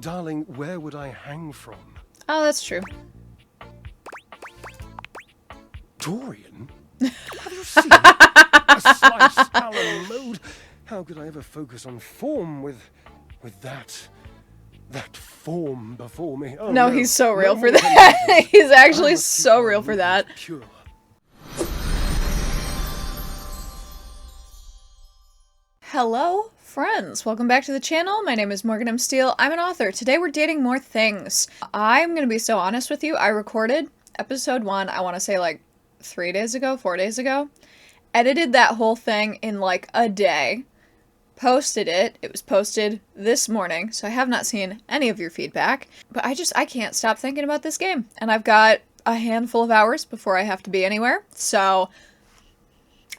Darling, where would I hang from? Oh, that's true. Dorian? Have you seen a slice Alan mode? How could I ever focus on form with that form before me? Oh, No, he's so real No for more that. confusion. He's I actually must keep so my real for that. movements pure. Hello, friends. Welcome back to the channel. My name is Morgan M. Steele. I'm an author. Today we're dating more things. I'm going to be so honest with you. I recorded episode 1, I want to say like 4 days ago. Edited that whole thing in like a day. Posted it. It was posted this morning, so I have not seen any of your feedback. But I can't stop thinking about this game. And I've got a handful of hours before I have to be anywhere. So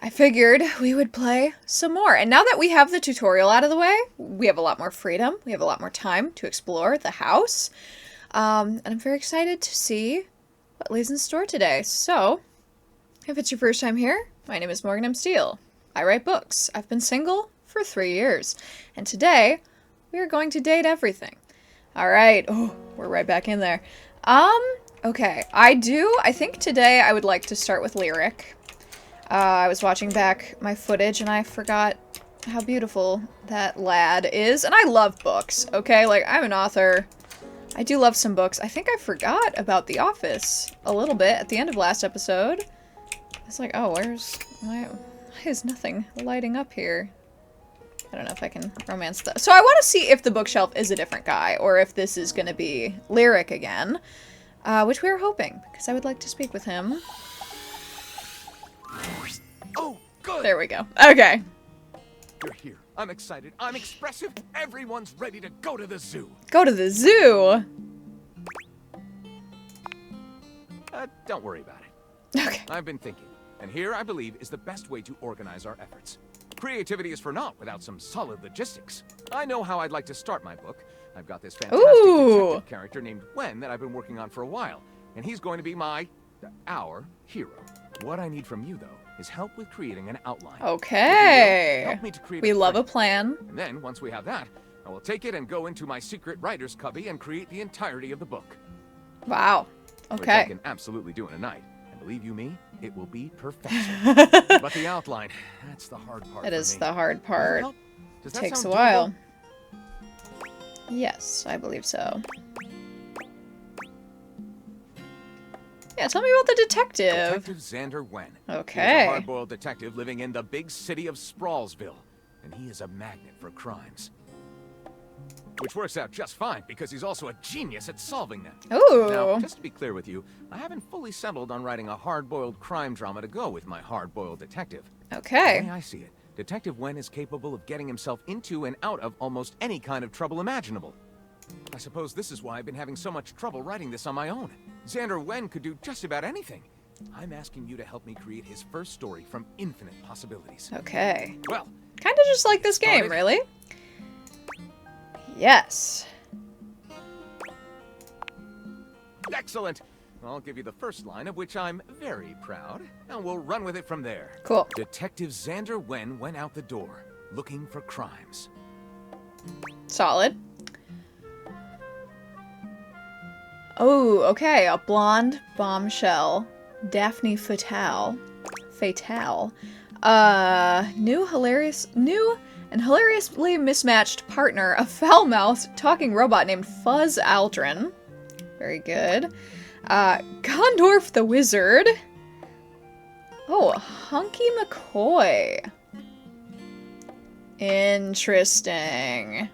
I figured we would play some more. And now that we have the tutorial out of the way, we have a lot more freedom. We have a lot more time to explore the house. And I'm very excited to see what lays in store today. So, if it's your first time here, my name is Morgan M. Steele. I write books. I've been single for 3 years. And today, we are going to date everything. Alright. Oh, we're right back in there. Okay. I think today I would like to start with Lyric. I was watching back my footage and I forgot how beautiful that lad is. And I love books, okay? Like, I'm an author. I do love some books. I think I forgot about The Office a little bit at the end of last episode. It's like, oh, why is nothing lighting up here? I don't know if I can romance that. So I want to see if the bookshelf is a different guy or if this is going to be Lyric again, which we are hoping because I would like to speak with him. Oh, good! There we go. Okay. You're here. I'm excited. I'm expressive. Everyone's ready to go to the zoo. Go to the zoo? Don't worry about it. Okay. I've been thinking, and here I believe is the best way to organize our efforts. Creativity is for naught without some solid logistics. I know how I'd like to start my book. I've got this fantastic detective character named Wen that I've been working on for a while, and he's going to be our hero. What I need from you, though, is help with creating an outline. Okay. Help me to create We love a frame. plan. And then, once we have that, I will take it and go into my secret writer's cubby and create the entirety of the book. Wow. Which I Okay. can absolutely do in a night. And believe you me, it will be perfection. But the outline, that's the hard part It for is me. the hard Will you part. help? Does that Takes a sound while. doable? Yes, I believe so. Yeah, tell me about the detective. Detective Xander Wen. Okay. He's a hard-boiled detective living in the big city of Sprawlsville. And he is a magnet for crimes. Which works out just fine, because he's also a genius at solving them. Ooh. Now, just to be clear with you, I haven't fully settled on writing a hard-boiled crime drama to go with my hard-boiled detective. Okay. The way I see it, Detective Wen is capable of getting himself into and out of almost any kind of trouble imaginable. I suppose this is why I've been having so much trouble writing this on my own. Xander Wen could do just about anything. I'm asking you to help me create his first story from infinite possibilities. Okay. Well, Kind of just like this game, Started. really? Yes. excellent! I'll give you the first line, of which I'm very proud, and we'll run with it from there. Cool. Detective Xander Wen went out the door, looking for crimes. Solid. Oh, okay. A blonde bombshell. Daphne Fatale. New and hilariously mismatched partner, a foul-mouthed talking robot named Fuzz Aldrin. Very good. Gondorf the Wizard. Oh, Hunky McCoy. Interesting.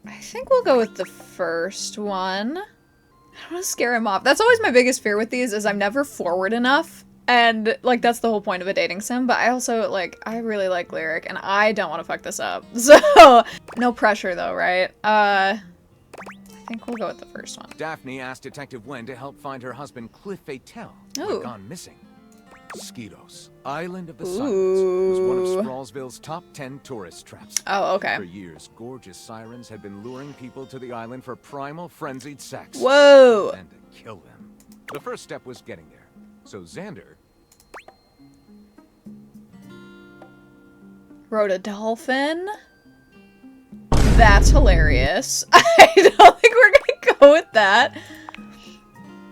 I think we'll go with the first one. I don't want to scare him off. That's always my biggest fear with these, is I'm never forward enough. And, like, that's the whole point of a dating sim. But I also, like, I really like Lyric, and I don't want to fuck this up. So, no pressure, though, right? I think we'll go with the first one. Daphne asked Detective Wen to help find her husband Cliff Fatale, who Ooh. had gone missing. Skidos, Island of the Sirens, was one of Ooh. Sprawlsville's top 10 tourist traps. Oh, okay. For years, gorgeous sirens had been luring people to the island for primal, frenzied sex. Whoa! And to kill them. The first step was getting there. So Xander Rode a dolphin? That's hilarious. I don't think we're gonna go with that.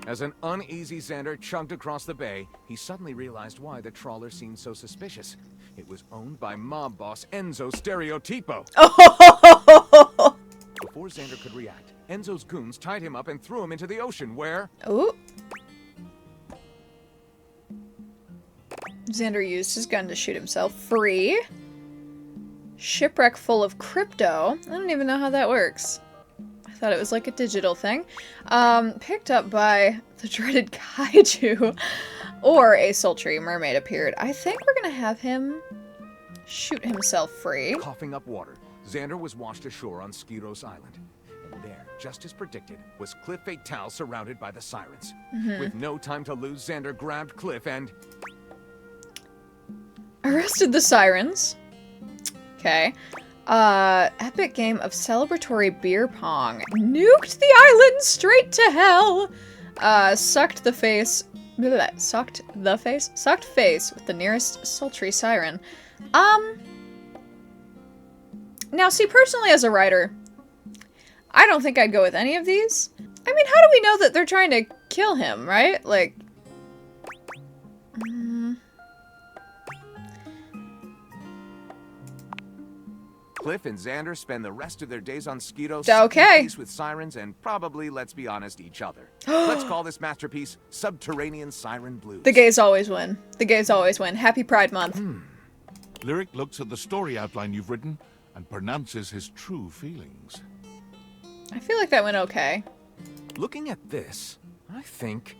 As an uneasy Xander chugged across the bay, he suddenly realized why the trawler seemed so suspicious. It was owned by mob boss Enzo Stereotipo. Oh. Before Xander could react, Enzo's goons tied him up and threw him into the ocean where... Ooh. Xander used his gun to shoot himself free. Shipwreck full of crypto. I don't even know how that works. I thought it was like a digital thing. Picked up by the dreaded kaiju. Or a sultry mermaid appeared. I think we're gonna have him shoot himself free. Coughing up water, Xander was washed ashore on Skiros Island. And there, just as predicted, was Cliff Fatale surrounded by the sirens. With no time to lose, Xander grabbed Cliff and... arrested the sirens. Okay. Epic game of celebratory beer pong. Nuked the island straight to hell. Sucked face with the nearest sultry siren. Now see, personally as a writer, I don't think I'd go with any of these. I mean, how do we know that they're trying to kill him, right? Like... Cliff and Xander spend the rest of their days on Skiros, okay, peace with sirens and probably, let's be honest, each other. Let's call this masterpiece Subterranean Siren Blues. The gays always win. The gays always win. Happy Pride Month. Lyric looks at the story outline you've written and pronounces his true feelings. I feel like that went okay. Looking at this, I think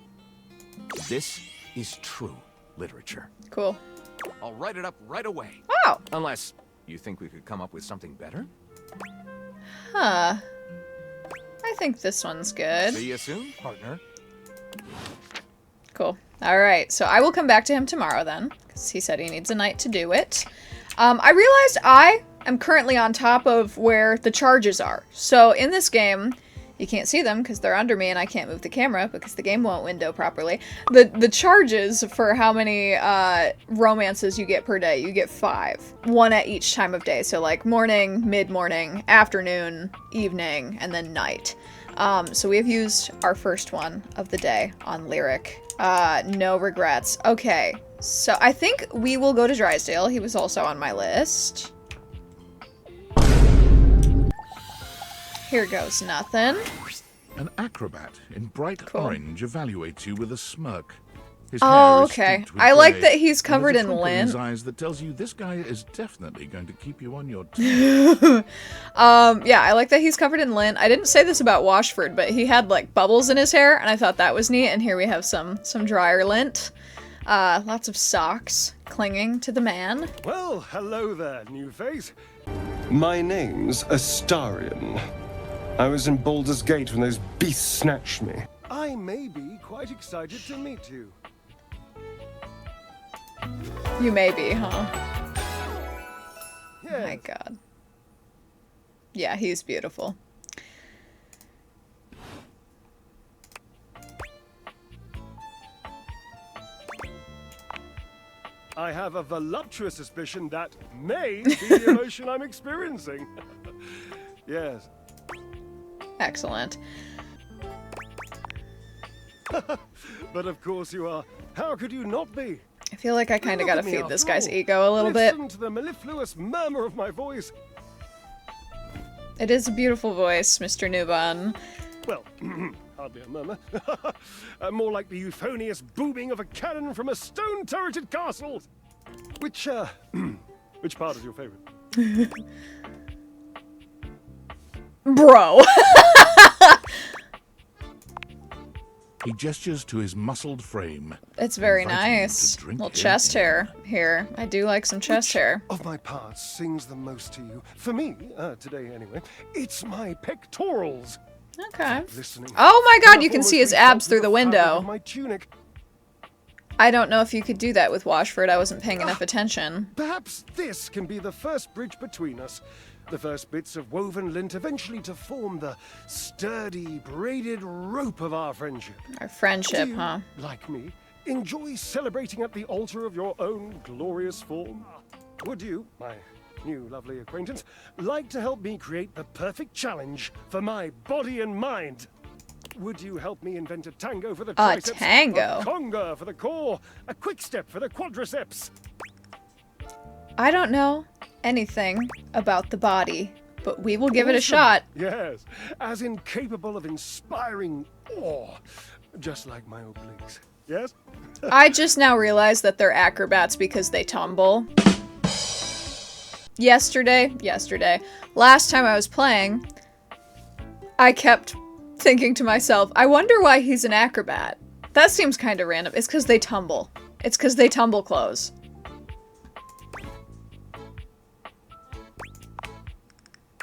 this is true literature. Cool. I'll write it up right away. Oh. Unless you think we could come up with something better? Huh. I think this one's good. See you soon, partner. Cool. Alright, so I will come back to him tomorrow then, because he said he needs a night to do it. I realized I am currently on top of where the charges are. So in this game, you can't see them because they're under me and I can't move the camera because the game won't window properly. The charges for how many romances you get per day, you get 5. 1 at each time of day. So like morning, mid-morning, afternoon, evening, and then night. So we have used our first one of the day on Lyric. No regrets. Okay, so I think we will go to Drysdale. He was also on my list. Here goes nothing. An acrobat in bright Cool. orange evaluates you with a smirk. His Oh, hair is okay. streaked with I like grey, that he's and covered there's a in twinkle lint. his eyes that tells you this guy is definitely going to keep you on your toes. Yeah, I like that he's covered in lint. I didn't say this about Washford, but he had like bubbles in his hair, and I thought that was neat. And here we have some dryer lint. Lots of socks clinging to the man. Well, hello there, new face. My name's Astarion. I was in Baldur's Gate when those beasts snatched me. I may be quite excited to meet you. You may be, huh? Yes. My god. Yeah, he's beautiful. I have a voluptuous suspicion that may be the emotion I'm experiencing. Yes. Excellent. But of course you are. How could you not be? I feel like I kind of Look gotta at me feed this after guy's all. ego a little bit. Listen to the mellifluous murmur of my voice. It is a beautiful voice, Mr. Newbun. Well, hardly a murmur. More like the euphonious booming of a cannon from a stone-turreted castle. Which part is your favorite? Bro. He gestures to his muscled frame. It's very inviting you to nice. drink Little him chest in. hair here. I do like some chest hair. Of my parts sings the most to you? For me, today anyway, it's my pectorals. Okay. Listening. Oh my god, I've you can see almost his abs reached through out the to fabric window. of my tunic. I don't know if you could do that with Washford. I wasn't paying enough attention. Perhaps this can be the first bridge between us. The first bits of woven lint eventually to form the sturdy, braided rope of our friendship. Our friendship, Do you, huh? like me, enjoy celebrating at the altar of your own glorious form? Would you, my new lovely acquaintance, like to help me create the perfect challenge for my body and mind. Would you help me invent a tango for the triceps? A tango? A conga for the core? A quick step for the quadriceps? I don't know anything about the body, but we will give it a Awesome. shot. Yes, as incapable of inspiring awe, just like my obliques. Yes? I just now realized that they're acrobats because they tumble. Yesterday, last time I was playing, I kept thinking to myself, I wonder why he's an acrobat. That seems kind of random. It's because they tumble. It's because they tumble clothes.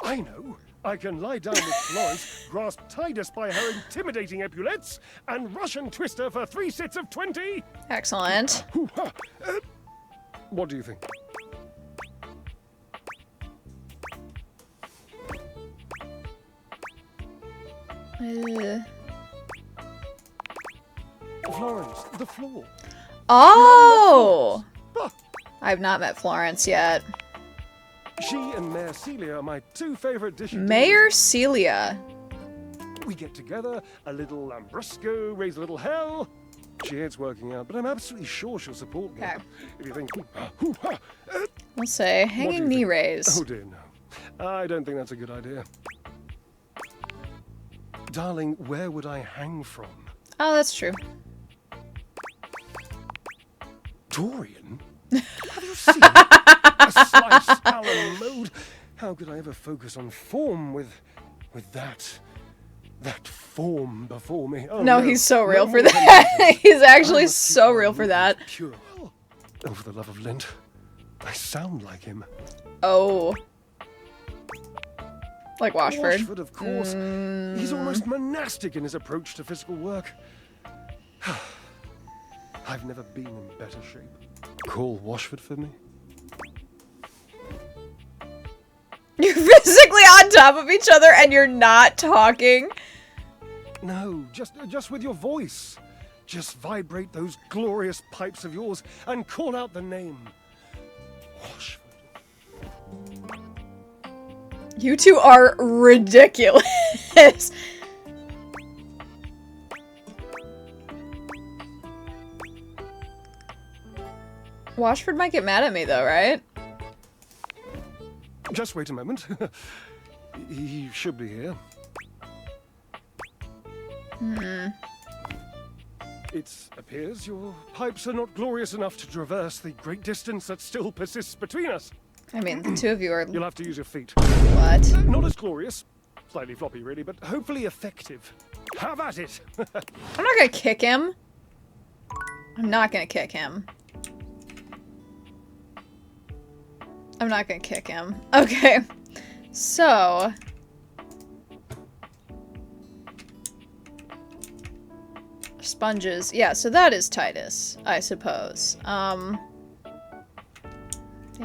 I know. I can lie down with Florence, grasp Tidus by her intimidating epaulettes, and Russian twist her for 3 sets of 20. Excellent. Hoo-ha. What do you think? Florence, the floor. Oh! Ah, I've not met Florence yet. she and Mayor Celia are my 2 favorite dishes. Mayor Celia. We get together, a little lambrusco, raise a little hell. She hates working out, but I'm absolutely sure she'll support me. Okay. If you think, hoo-ha, We'll say What do hanging you knee think? raise. Oh dear, no. I don't think that's a good idea. Darling, where would I hang from? Oh, that's true. Dorian? Have you seen a slice Alan mode? How could I ever focus on form with that form before me? Oh, No, he's so no real for more that. confusion. He's actually I must keep so my real for that. movements pure. Oh, for the love of Lent, I sound like him. Oh. Like Washford. Washford, of course. He's almost monastic in his approach to physical work. I've never been in better shape. Call Washford for me. You're physically on top of each other and you're not talking. No, just with your voice. Just vibrate those glorious pipes of yours and call out the name. Washford. You two are ridiculous. Washford might get mad at me though, right? Just wait a moment. He should be here. It appears your pipes are not glorious enough to traverse the great distance that still persists between us. I mean, the two of you are... You'll have to use your feet. What? Not as glorious. Slightly floppy, really, but hopefully effective. Have at it! I'm not gonna kick him. I'm not gonna kick him. I'm not gonna kick him. Okay. So... Sponges. Yeah, so that is Tidus, I suppose. I do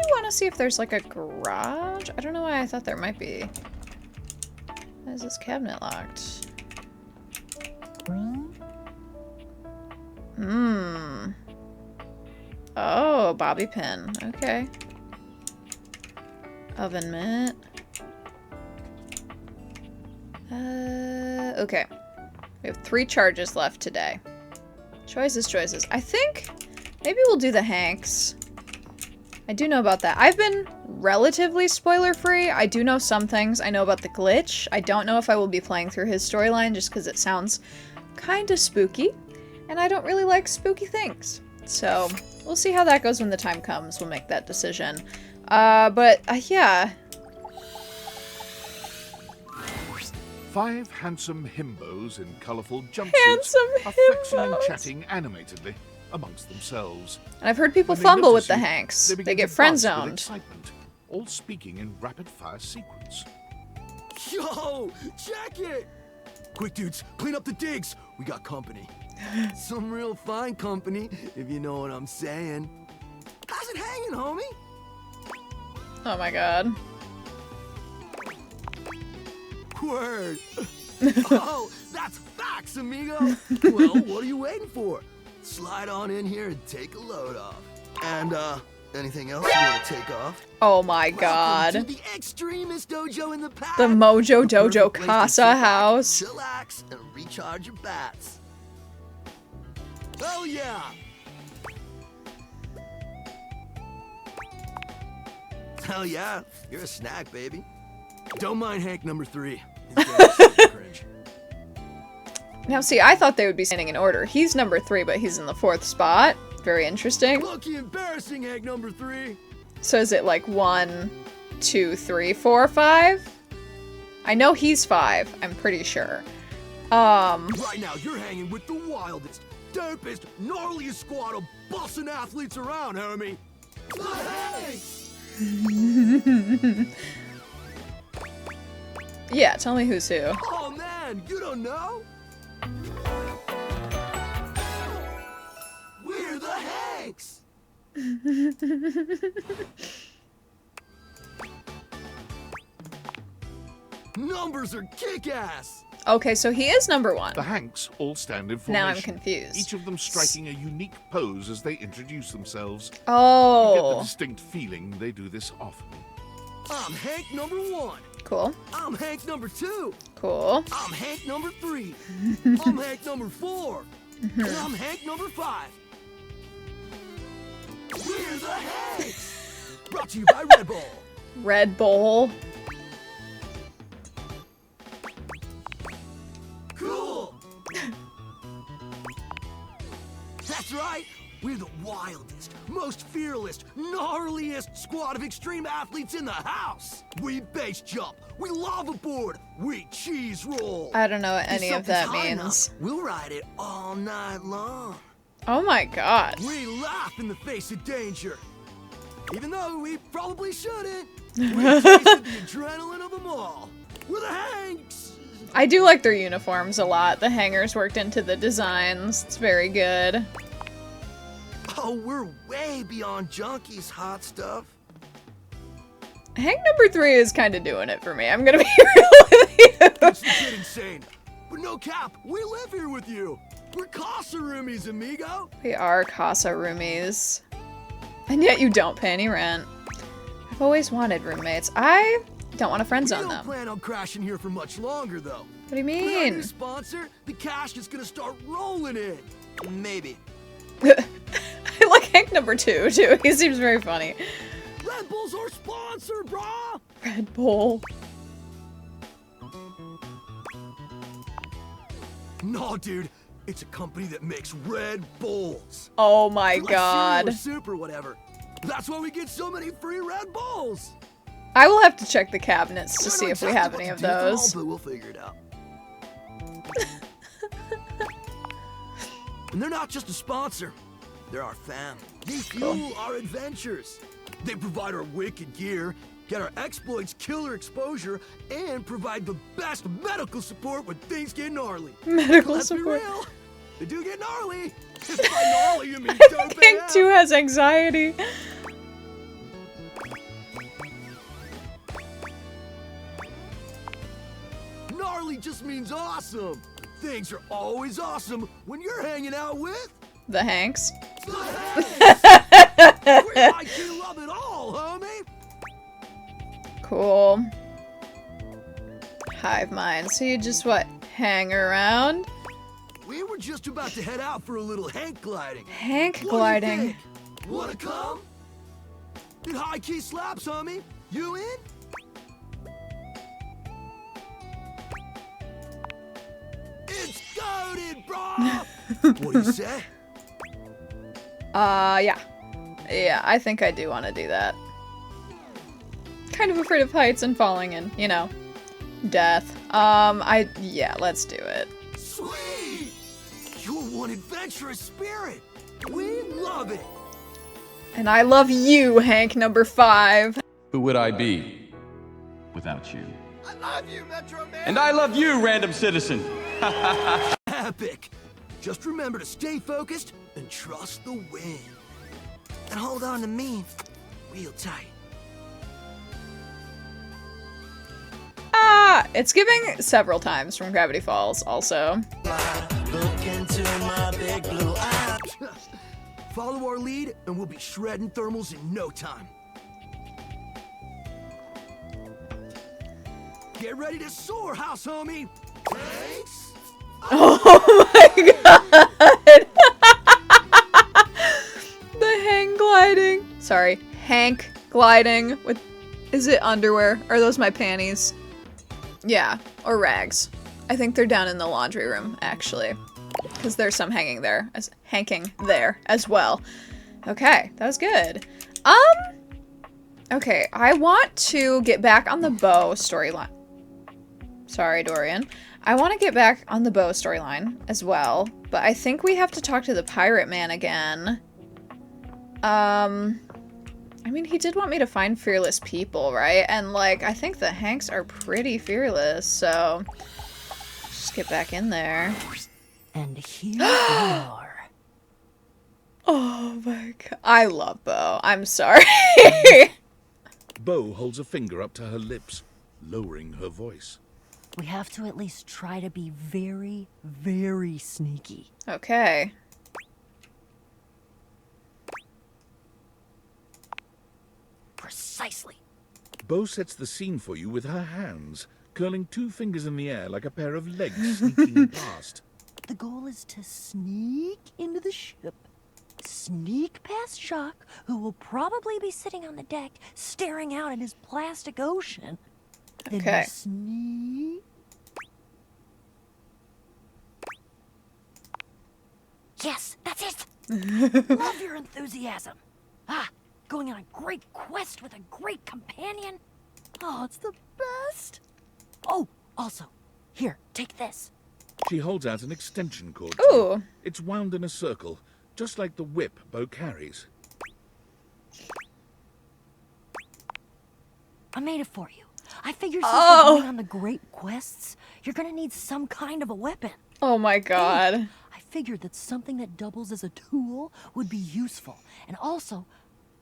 want to see if there's like a garage. I don't know why I thought there might be. Why is this cabinet locked? Oh, bobby pin. Okay. Oven mitt. Okay. We have 3 charges left today. Choices. I think maybe we'll do the Hanks. I do know about that. I've been relatively spoiler-free. I do know some things. I know about the glitch. I don't know if I will be playing through his storyline just because it sounds kind of spooky. And I don't really like spooky things. So, we'll see how that goes when the time comes. We'll make that decision. Yeah. 5 handsome himbos in colourful jumpsuits Handsome are flexing and himbos. chatting animatedly amongst themselves. And I've heard people When they fumble with notice the you, Hanks. They, They begin get to friend buzz with zoned. excitement, all speaking in rapid-fire sequence. Yo, check it! Quick, dudes, clean up the digs. We got company. Some real fine company, if you know what I'm saying. How's it hanging, homie? Oh my god. Word. Oh, that's facts, amigo. Well, what are you waiting for? Slide on in here and take a load off. And, Anything else you want to take off? Oh my Welcome god. to the extremist dojo in the pack. The Mojo The Dojo perfect place to Casa sit back, house. Chillax and recharge your bats. Oh yeah. Hell yeah, you're a snack, baby. Don't mind Hank number 3. He's getting super cringe. Now see, I thought they would be standing in order. He's number 3, but he's in the 4th spot. Very interesting. Lucky embarrassing, Hank number 3. So is it like 1, 2, 3, 4, 5? I know he's 5, I'm pretty sure. Right now, you're hanging with the wildest, dopest, gnarliest squad of bussin' athletes around, homie. Hey! Yeah, tell me who's who. Oh man, you don't know? We're the Hanks! Numbers are kick-ass! Okay, so he is number 1. The Hanks all stand in formation. Now I'm confused. Each of them striking a unique pose as they introduce themselves. You get the Oh, distinct feeling they do this often. I'm Hank number 1. cool, I'm Hank number 2. cool. I'm Hank number 3. I'm Hank number 4. And I'm Hank number 5. We're the Hanks! Brought to you by Red Bull. Red Bull. Cool! That's right! We're the wildest, most fearless, gnarliest squad of extreme athletes in the house! We base jump, we lava board, we cheese roll! I don't know what any If of that something's high means. enough, we'll ride it all night long. Oh my god. We laugh in the face of danger. Even though we probably shouldn't. We tasted the adrenaline of them all. We're the Hanks! I do like their uniforms a lot. The hangers worked into the designs. It's very good. Oh, we're way beyond junkies, hot stuff. Hank number 3 is kind of doing it for me. I'm gonna be real with you. That's legit insane. But no cap, we live here with you. We're Casa roomies, amigo. We are Casa roomies. And yet you don't pay any rent. I've always wanted roommates. I don't want to friend We zone don't them. plan on crashing here for much longer, though. What do you With our mean? new sponsor, the cash is gonna start rolling in. Maybe. I like Hank number 2 too. He seems very funny. Red Bull's our sponsor, brah! Red Bull. No, dude. It's a company that makes Red Bulls. Oh my Like god. cereal or soup or whatever. That's why we get so many free Red Bulls. I will have to check the cabinets to I don't see know if we exactly have what any to of do with them all, those. but we'll figure it out. And they're not just a sponsor. They're our family. They fuel our adventures. They provide our wicked gear, get our exploits killer exposure, and provide the best medical support when things get gnarly. Medical Let's support. be real. They do get gnarly. If by gnarly you mean dope Hank AF. 2 has anxiety. Gnarly just means awesome. Things are always awesome when you're hanging out with The Hanks. the Hanks. We like you love it all, homie. Cool. Hive mind. So you just what? Hang around? We were just about to head out for a little Hank gliding. Hank What do you gliding. think? Wanna come? It high key slaps, homie. You in? It's goated, bro. What do you say? Yeah. Yeah, I think I do want to do that. Kind of afraid of heights and falling and, you know, death. Yeah, let's do it. Sweet! You're one adventurous spirit. We love it. And I love you, Hank number 5. Who would I be without you? I love you, Metro Man. And I love you, random citizen. Epic. Just remember to stay focused and trust the wind. And hold on to me real tight. Ah, it's giving several times from Gravity Falls also. Look into my big blue eyes. Follow our lead, and we'll be shredding thermals in no time. Get ready to soar, house homie! Thanks! Oh my god! The hang gliding. Sorry, Hank gliding with... Is it underwear? Are those my panties? Yeah, or rags. I think they're down in the laundry room, actually. Because there's some hanging there, hanking there as well. Okay, that was good. Okay, I want to get back on the Bow storyline. Sorry, Dorian. I want to get back on the Bow storyline as well, but I think we have to talk to the Pirate Man again. I mean, he did want me to find fearless people, right? And, like, I think the Hanks are pretty fearless, so... Just get back in there. And here we are. Oh my god. I love Bo. I'm sorry. Bo holds a finger up to her lips, lowering her voice. We have to at least try to be very, very sneaky. Okay. Precisely. Bo sets the scene for you with her hands, curling 2 fingers in the air like a pair of legs sneaking past. The goal is to sneak into the ship, sneak past Jacques, who will probably be sitting on the deck staring out at his plastic ocean. Then Okay. you sneak. Yes, that's it! Love your enthusiasm. Ah, going on a great quest with a great companion. Oh, it's the best. Oh, also, here, take this. She holds out an extension cord. to Ooh. you. It's wound in a circle, just like the whip Bo carries. I made it for you. I figured since Oh. we're going on the great quests, you're gonna need some kind of a weapon. Oh my god. I figured that something that doubles as a tool would be useful. And also,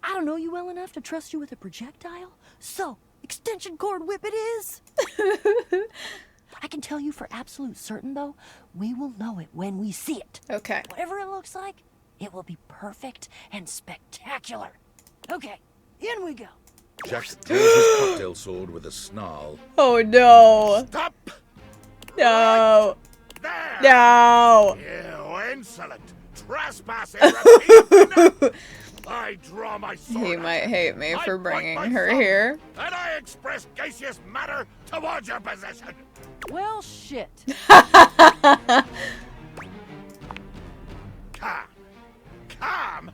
I don't know you well enough to trust you with a projectile. So, extension cord whip it is. I can tell you for absolute certain, though, we will know it when we see it. Okay. Whatever it looks like, it will be perfect and spectacular. Okay, in we go. Jack draws his cocktail sword with a snarl. Oh no. Stop! No. There! No. You insolent, trespassing repeat! I draw my sword. He at might you. hate me I for point bringing my her thumb, here. And I express gaseous matter towards your position. Well, shit. Calm. Calm?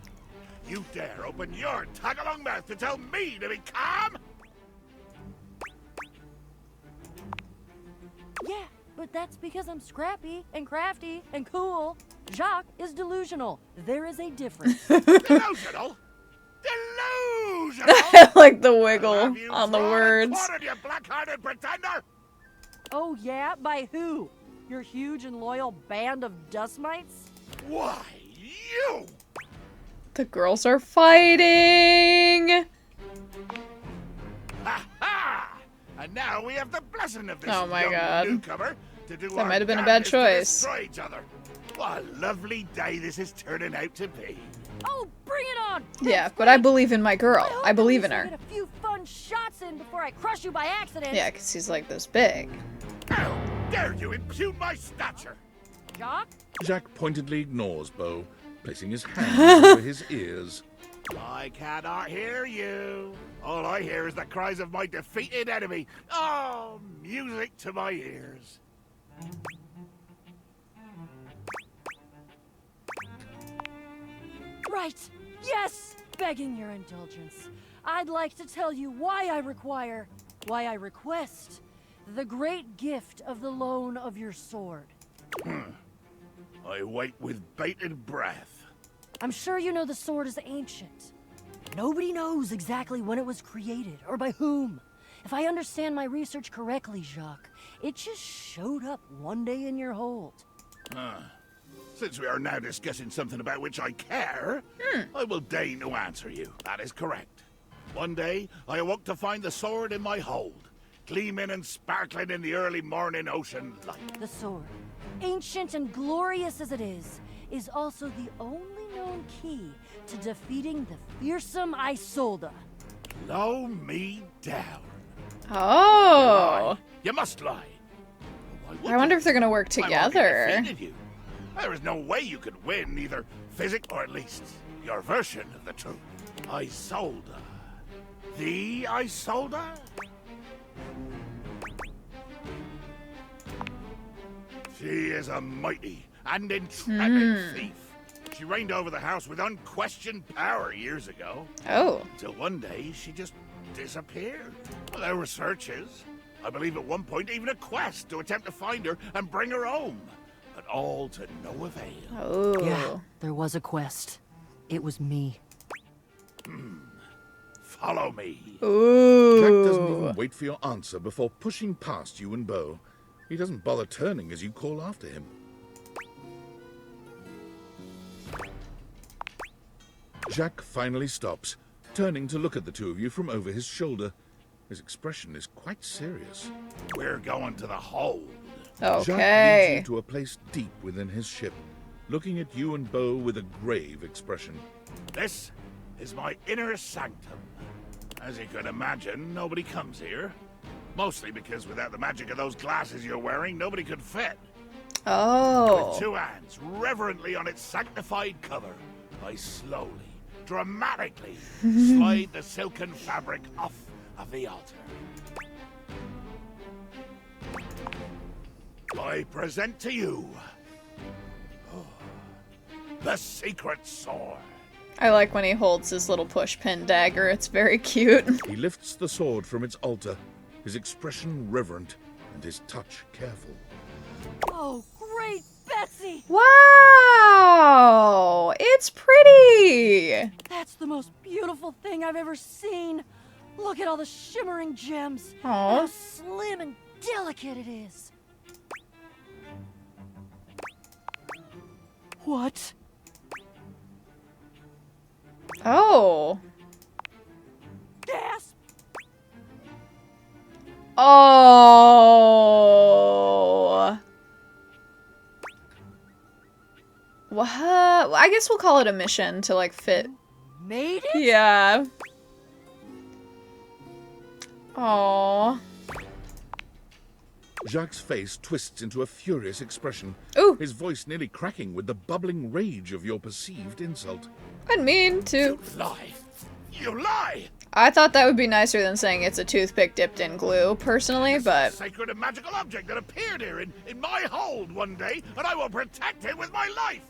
You dare open your tag-along mouth to tell me to be calm? Yeah, but that's because I'm scrappy and crafty and cool. Jacques is delusional. There is a difference. Delusional? Delusional? I like the Have wiggle you on the drawn and words. quartered, you black-hearted pretender? Oh yeah? By who? Your huge and loyal band of dust mites? Why, you! The girls are fighting. Ha ha! And now we have the blessing of this Oh my young God. newcomer to do That our might have been a bad damnedest to choice. destroy each other. What a lovely day this is turning out to be. Oh, bring it on! Yeah, That's but I great. believe in my girl. hope I at believe least in I her. Get a few fun shots in before I crush you by accident. Yeah, because he's like this big. How dare you impugn my stature? Jacques? Jack pointedly ignores Bo, placing his hands over his ears. I cannot hear you. All I hear is the cries of my defeated enemy. Oh, music to my ears. Right. Yes! Begging your indulgence. I'd like to tell you why I request the great gift of the loan of your sword. I wait with bated breath. I'm sure you know the sword is ancient. Nobody knows exactly when it was created or by whom. If I understand my research correctly, Jacques, it just showed up one day in your hold. Since we are now discussing something about which I care, I will deign to answer you. That is correct. One day, I awoke to find the sword in my hold, gleaming and sparkling in the early morning ocean light. The sword, ancient and glorious as it is is also the only known key to defeating the fearsome Isolde. Blow me down. Oh. You must lie. Why would I wonder you? if they're gonna work I've already together. defeated you. There is no way you could win either physic or at least your version of the truth. Isolde. The Isolde? She is a mighty and intrepid thief. She reigned over the house with unquestioned power years ago. Oh. Till one day she just disappeared. Well, there were searches. I believe at one point even a quest to attempt to find her and bring her home. But all to no avail. Oh. Yeah, there was a quest. It was me. Follow me. Ooh. Jack doesn't even wait for your answer before pushing past you and Bo. He doesn't bother turning as you call after him. Jack finally stops, turning to look at the two of you from over his shoulder. His expression is quite serious. We're going to the hold. Jack leads Okay. you to a place deep within his ship, looking at you and Bo with a grave expression. This is my inner sanctum. As you can imagine, nobody comes here. Mostly because without the magic of those glasses you're wearing, nobody could fit. Oh. With two hands reverently on its sanctified cover, I slowly, dramatically slide the silken fabric off of the altar. I present to you the secret sword. I like when he holds his little push pin dagger. It's very cute. He lifts the sword from its altar, his expression reverent and his touch careful. Oh, great, Betsy! Wow! It's pretty! That's the most beautiful thing I've ever seen. Look at all the shimmering gems. Aw. How slim and delicate it is. What? Oh. Gasp! Oh. What? I guess we'll call it a mission to like fit. Made it? Yeah. Oh. Jacques' face twists into a furious expression, Ooh. his voice nearly cracking with the bubbling rage of your perceived insult. I didn't mean to. You lie! You lie! I thought that would be nicer than saying it's a toothpick dipped in glue, personally, but. Sacred and magical object that appeared here in my hold one day, and I will protect it with my life!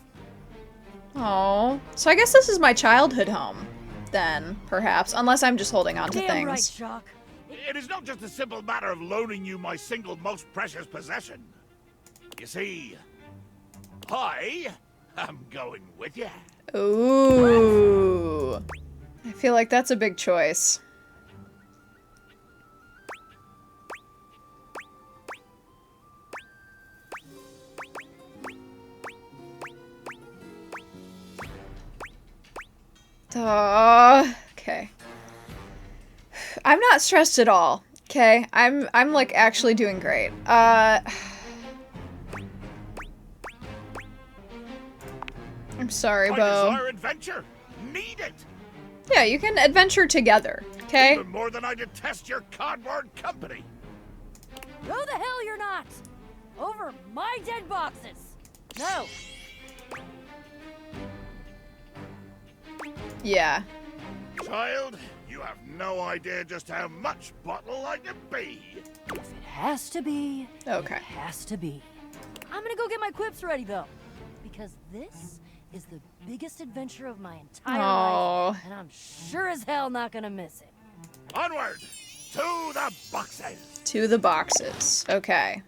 Oh. So I guess this is my childhood home, then, perhaps. Unless I'm just holding on to Damn right, things. Jacques. It is not just a simple matter of loaning you my single most precious possession. You see, I am going with you. Ooh. I feel like that's a big choice. Okay. I'm not stressed at all. Okay, I'm like actually doing great. I'm sorry, I Bo. desire adventure. Need it. Yeah, you can adventure together. Okay. Even more than I detest your cardboard company. No, the hell you're not! Over my dead boxes! No! Yeah. Child, you have no idea just how much bottle I can be. If it has to be, Okay. it has to be. I'm gonna go get my quips ready, though. Because this is the biggest adventure of my entire Aw. life, and I'm sure as hell not gonna miss it. Onward to the boxes. To the boxes. Okay.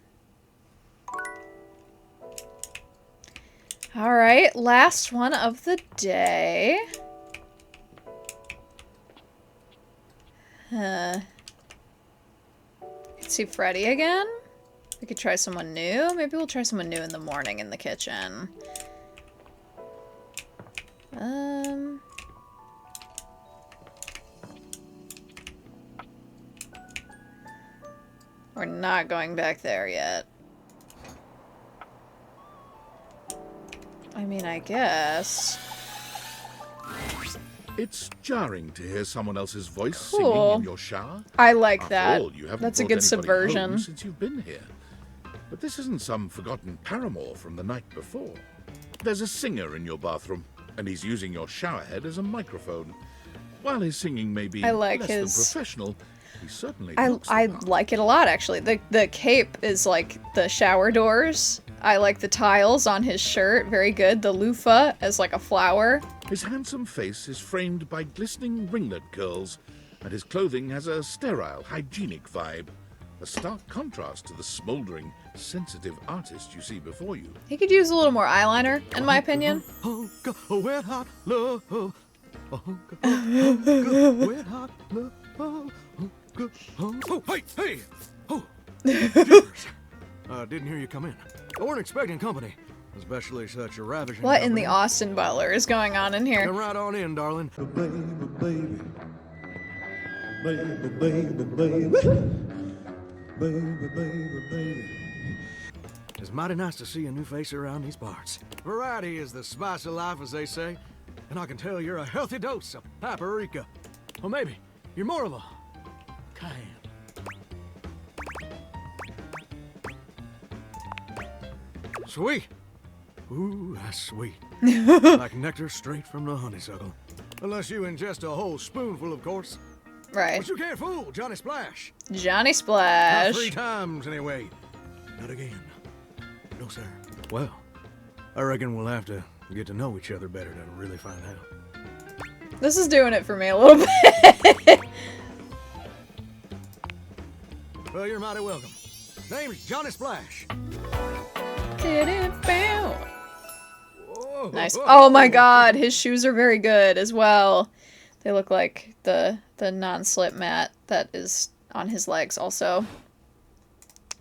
All right, last one of the day. Let's see Freddy again. We could try someone new. Maybe we'll try someone new in the morning in the kitchen. We're not going back there yet. I mean, I guess. It's jarring to hear someone else's voice Cool. singing in your shower. I like After that. all, you haven't That's a brought good anybody subversion. home since you've been here. But this isn't some forgotten paramour from the night before. There's a singer in your bathroom, and he's using your shower head as a microphone. While his singing may be I like less his- than professional, he certainly I looks the I part. like it a lot, actually. The cape is like the shower doors. I like the tiles on his shirt. Very good. The loofah as like a flower. His handsome face is framed by glistening ringlet curls, and his clothing has a sterile, hygienic vibe. A stark contrast to the smouldering, sensitive artist you see before you. He could use a little more eyeliner, in my opinion. Wet hot love. Wet hot love. Oh, hey! Oh, jeepers. Didn't hear you come in. I weren't expecting company, especially such a ravishing What in the company. Austin Butler is going on in here? Come right on in, darling. It's mighty nice to see a new face around these parts. Variety is the spice of life, as they say, and I can tell you're a healthy dose of paprika. Or maybe you're more of a cayenne. Sweet. Ooh, that's sweet. Like nectar straight from the honeysuckle. Unless you ingest a whole spoonful, of course. Right. But you can't fool Johnny Splash. Johnny Not Splash. 3 times, anyway. Not again. No, sir. Well, I reckon we'll have to get to know each other better to really find out. This is doing it for me a little bit. Well, you're mighty welcome. Name's Johnny Splash. Get it bound. Whoa. Nice. Oh my god, his shoes are very good as well. They look like the non-slip mat that is on his legs also.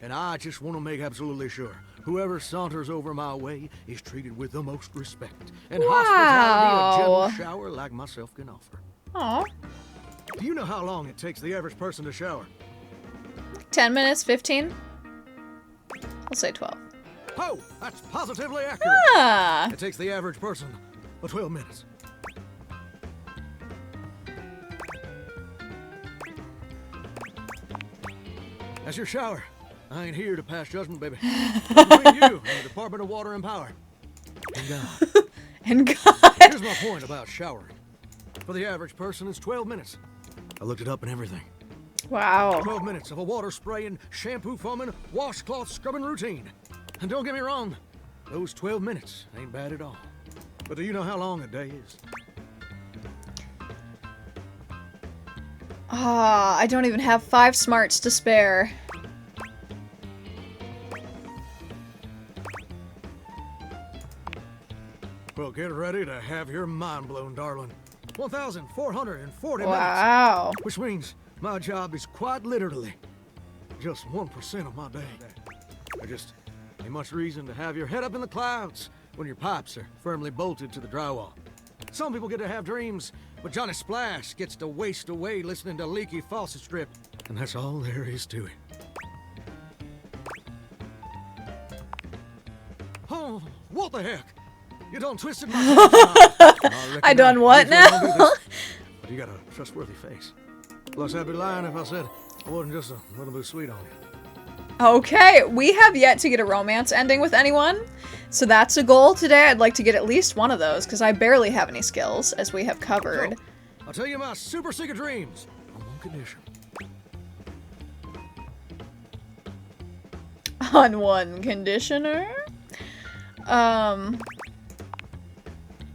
And I just want to make absolutely sure whoever saunters over my way is treated with the most respect and hospitality a Wow. gentle shower like myself can offer. Aw. Do you know how long it takes the average person to shower? 10 minutes, 15? I'll say 12. Oh, that's positively accurate. Ah! It takes the average person 12 minutes. That's your shower. I ain't here to pass judgment, baby. Between you and the Department of Water and Power. And God. And God. Here's my point about showering. For the average person, it's 12 minutes. I looked it up and everything. Wow. 12 minutes of a water spraying, shampoo foaming, washcloth scrubbing routine. And don't get me wrong, those 12 minutes ain't bad at all. But do you know how long a day is? Ah, I don't even have 5 smarts to spare. Well, get ready to have your mind blown, darling. 1,440 minutes. Wow. Which means my job is quite literally just 1% of my day. I just ain't much reason to have your head up in the clouds when your pipes are firmly bolted to the drywall. Some people get to have dreams, but Johnny Splash gets to waste away listening to leaky faucet strip, and that's all there is to it. Oh, what the heck? You done twisted my I done what now? But you got a trustworthy face. Plus, I'd be lying if I said I wasn't just a little bit sweet on you. Okay, we have yet to get a romance ending with anyone, so that's a goal today. I'd like to get at least one of those, because I barely have any skills, as we have covered. So, I'll tell you my super secret dreams on one condition. On one conditioner?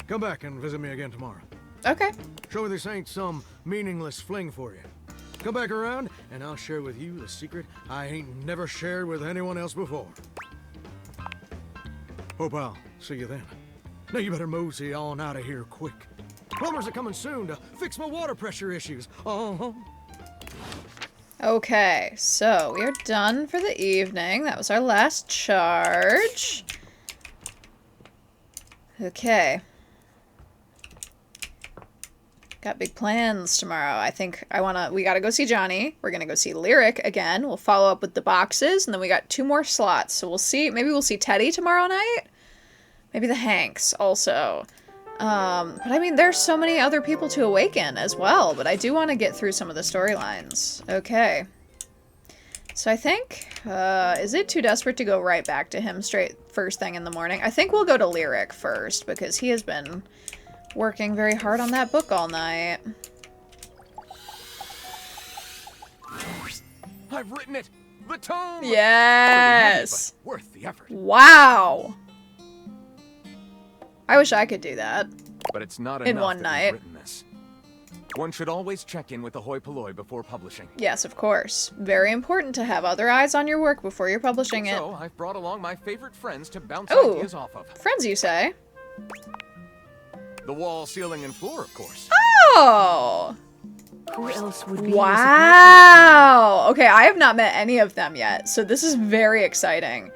Come back and visit me again tomorrow. Okay. Show me this ain't some meaningless fling for you. Come back around, and I'll share with you the secret I ain't never shared with anyone else before. Hope I'll see you then. Now you better mosey on out of here quick. Plumbers are coming soon to fix my water pressure issues. Okay, so we are done for the evening. That was our last charge. Okay. Got big plans tomorrow. We gotta go see Johnny. We're gonna go see Lyric again. We'll follow up with the boxes, and then we got 2 more slots. So we'll see, maybe we'll see Teddy tomorrow night? Maybe the Hanks also. But I mean, there's so many other people to awaken as well, but I do want to get through some of the storylines. Okay. So I think, is it too desperate to go right back to him straight first thing in the morning? I think we'll go to Lyric first, because he has been working very hard on that book all night. I've written it! The tome! Yes! Heavy, but worth the effort. Wow! I wish I could do that. But it's not in enough one that night. we've written this. One should always check in with the hoi polloi before publishing. Yes, of course. Very important to have other eyes on your work before you're publishing it. So, I've brought along my favorite friends to bounce Ooh. ideas off of. Friends, you say? The wall, ceiling, and floor, of course. Oh! Who else would be Wow! Okay, I have not met any of them yet, so this is very exciting.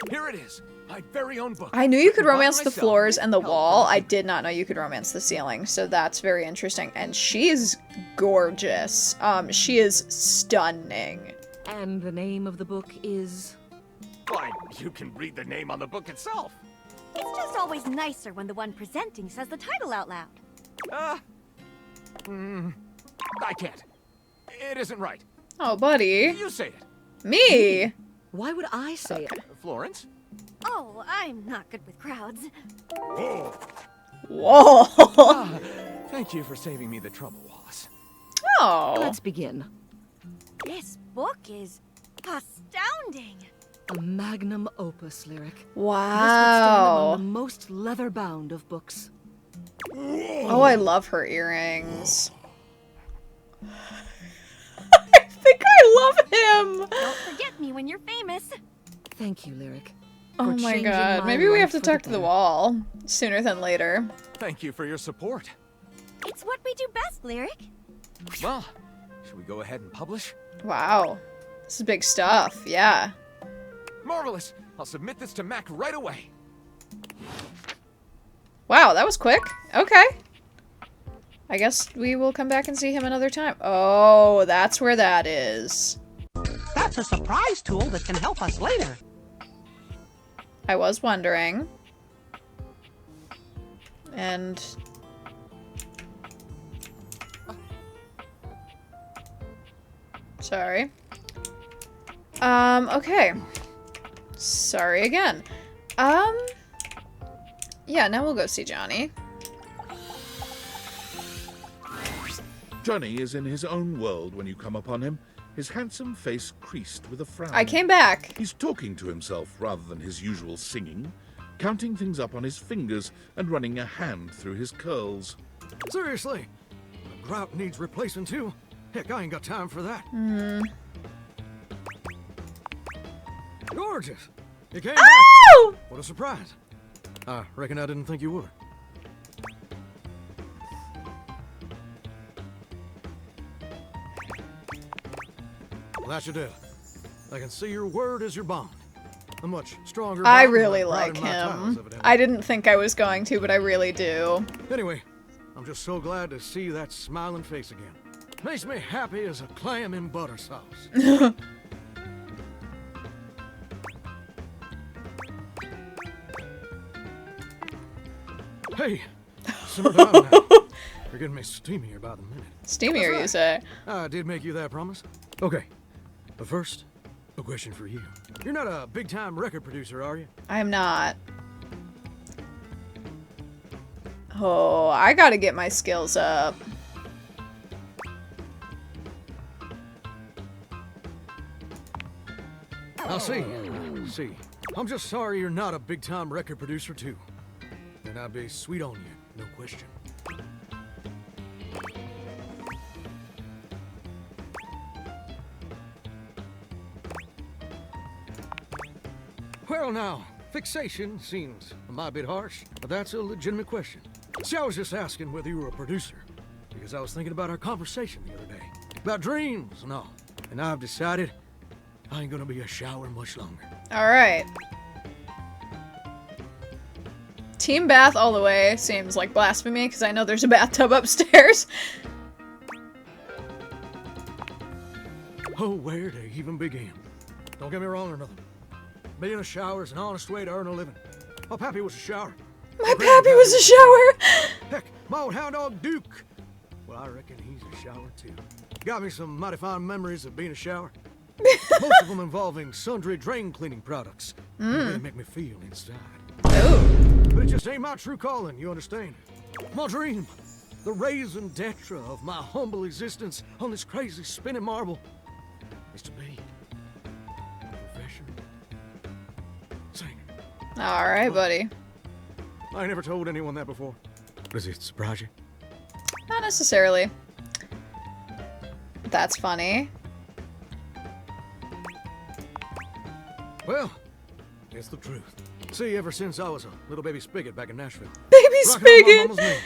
Here it is, my very own book. I knew you could Written by romance the myself floors with and the help wall. from I did not know you could romance the ceiling, so that's very interesting. And she's gorgeous. She is stunning. And the name of the book is... Why, you can read the name on the book itself. It's just always nicer when the one presenting says the title out loud. I can't. It isn't right. Oh, buddy. You say it. Me? Why would I say it? Florence? Oh, I'm not good with crowds. Whoa. Thank you for saving me the trouble, Wallace. Oh. Let's begin. This book is astounding. A magnum opus, Lyric. Wow. This would stand among the most leather-bound of books. Oh, I love her earrings. I think I love him. Don't forget me when you're famous. Thank you, Lyric. Oh for my changing god. my Maybe we have life to for talk the to the better. wall sooner than later. Thank you for your support. It's what we do best, Lyric. Well, should we go ahead and publish? Wow. This is big stuff. Yeah. Marvelous! I'll submit this to Mac right away. Wow, that was quick. Okay. I guess we will come back and see him another time. Oh, that's where that is. That's a surprise tool that can help us later. I was wondering. And... Sorry. Okay. Sorry again. Yeah, now we'll go see Johnny. Johnny is in his own world when you come upon him, his handsome face creased with a frown. I came back. He's talking to himself rather than his usual singing, counting things up on his fingers and running a hand through his curls. Seriously? The grout needs replacing too? Heck, I ain't got time for that. Gorgeous! You came back! What a surprise. I reckon I didn't think you would. Well, that's your deal. I can see your word is your bond. A much stronger I bond really than like proud in my titles, him. evidently. I didn't think I was going to, but I really do. Anyway, I'm just so glad to see that smiling face again. Makes me happy as a clam in butter sauce. Hey, simmer down now. You're getting me steamier by the minute. Steamier, That's you say? I did make you that promise. Okay, but first, a question for you. You're not a big-time record producer, are you? I am not. Oh, I gotta get my skills up. Now see. I'm just sorry you're not a big-time record producer too. And I'd be sweet on you, no question. Well now, fixation seems a mite bit harsh, but that's a legitimate question. See, I was just asking whether you were a producer, because I was thinking about our conversation the other day, about dreams and all. And I've decided I ain't gonna be a shower much longer. Alright. Team bath all the way seems like blasphemy, because I know there's a bathtub upstairs. Oh, where to even begin? Don't get me wrong or nothing. Being a shower is an honest way to earn a living. Oh, Pappy was a shower. My pappy was a shower! Heck, my old hound dog Duke. Well, I reckon he's a shower too. Got me some mighty fine memories of being a shower. Most of them involving sundry drain cleaning products. They really make me feel inside. But it just ain't my true calling, you understand? My dream, the raison d'etre of my humble existence on this crazy spinning marble, is to be a professional singer. Alright, buddy. I ain't never told anyone that before. Does it surprise you? Not necessarily. That's funny. Well, it's the truth. See, ever since I was a little baby spigot back in Nashville. Baby rocking on my spigot! mama's knee,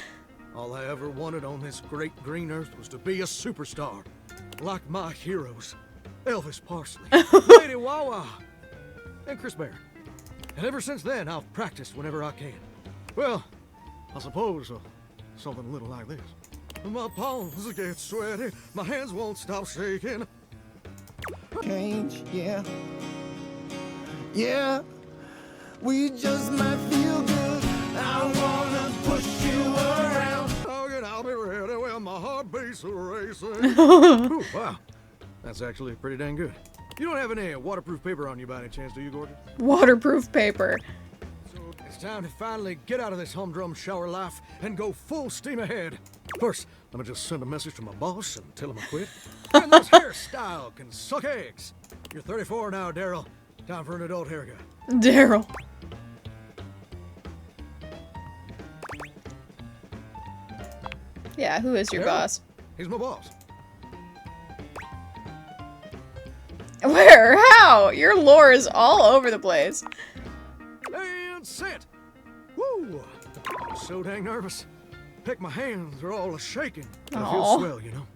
all I ever wanted on this great green earth was to be a superstar. Like my heroes. Elvis Parsley, Lady Wawa, and Chris Barrett. And ever since then, I've practiced whenever I can. Well, I suppose something a little like this. My palms get sweaty, my hands won't stop shaking. Change, yeah. Yeah, we just might feel good. I wanna push you around. Oh, and I'll be ready when my heart beats racing. Ooh, wow, that's actually pretty dang good. You don't have any waterproof paper on you by any chance, do you, Gordon? Waterproof paper. So it's time to finally get out of this humdrum shower life and go full steam ahead. First, let me just send a message to my boss and tell him I quit. And this hairstyle can suck eggs. You're 34 now, Daryl. Time for an adult haircut. Daryl. Yeah, who is your Daryl? boss? He's my boss. Where? How? Your lore is all over the place. And sit. Woo! I'm so dang nervous. Heck, my hands are all shaking. I feel Aw. swell, you know.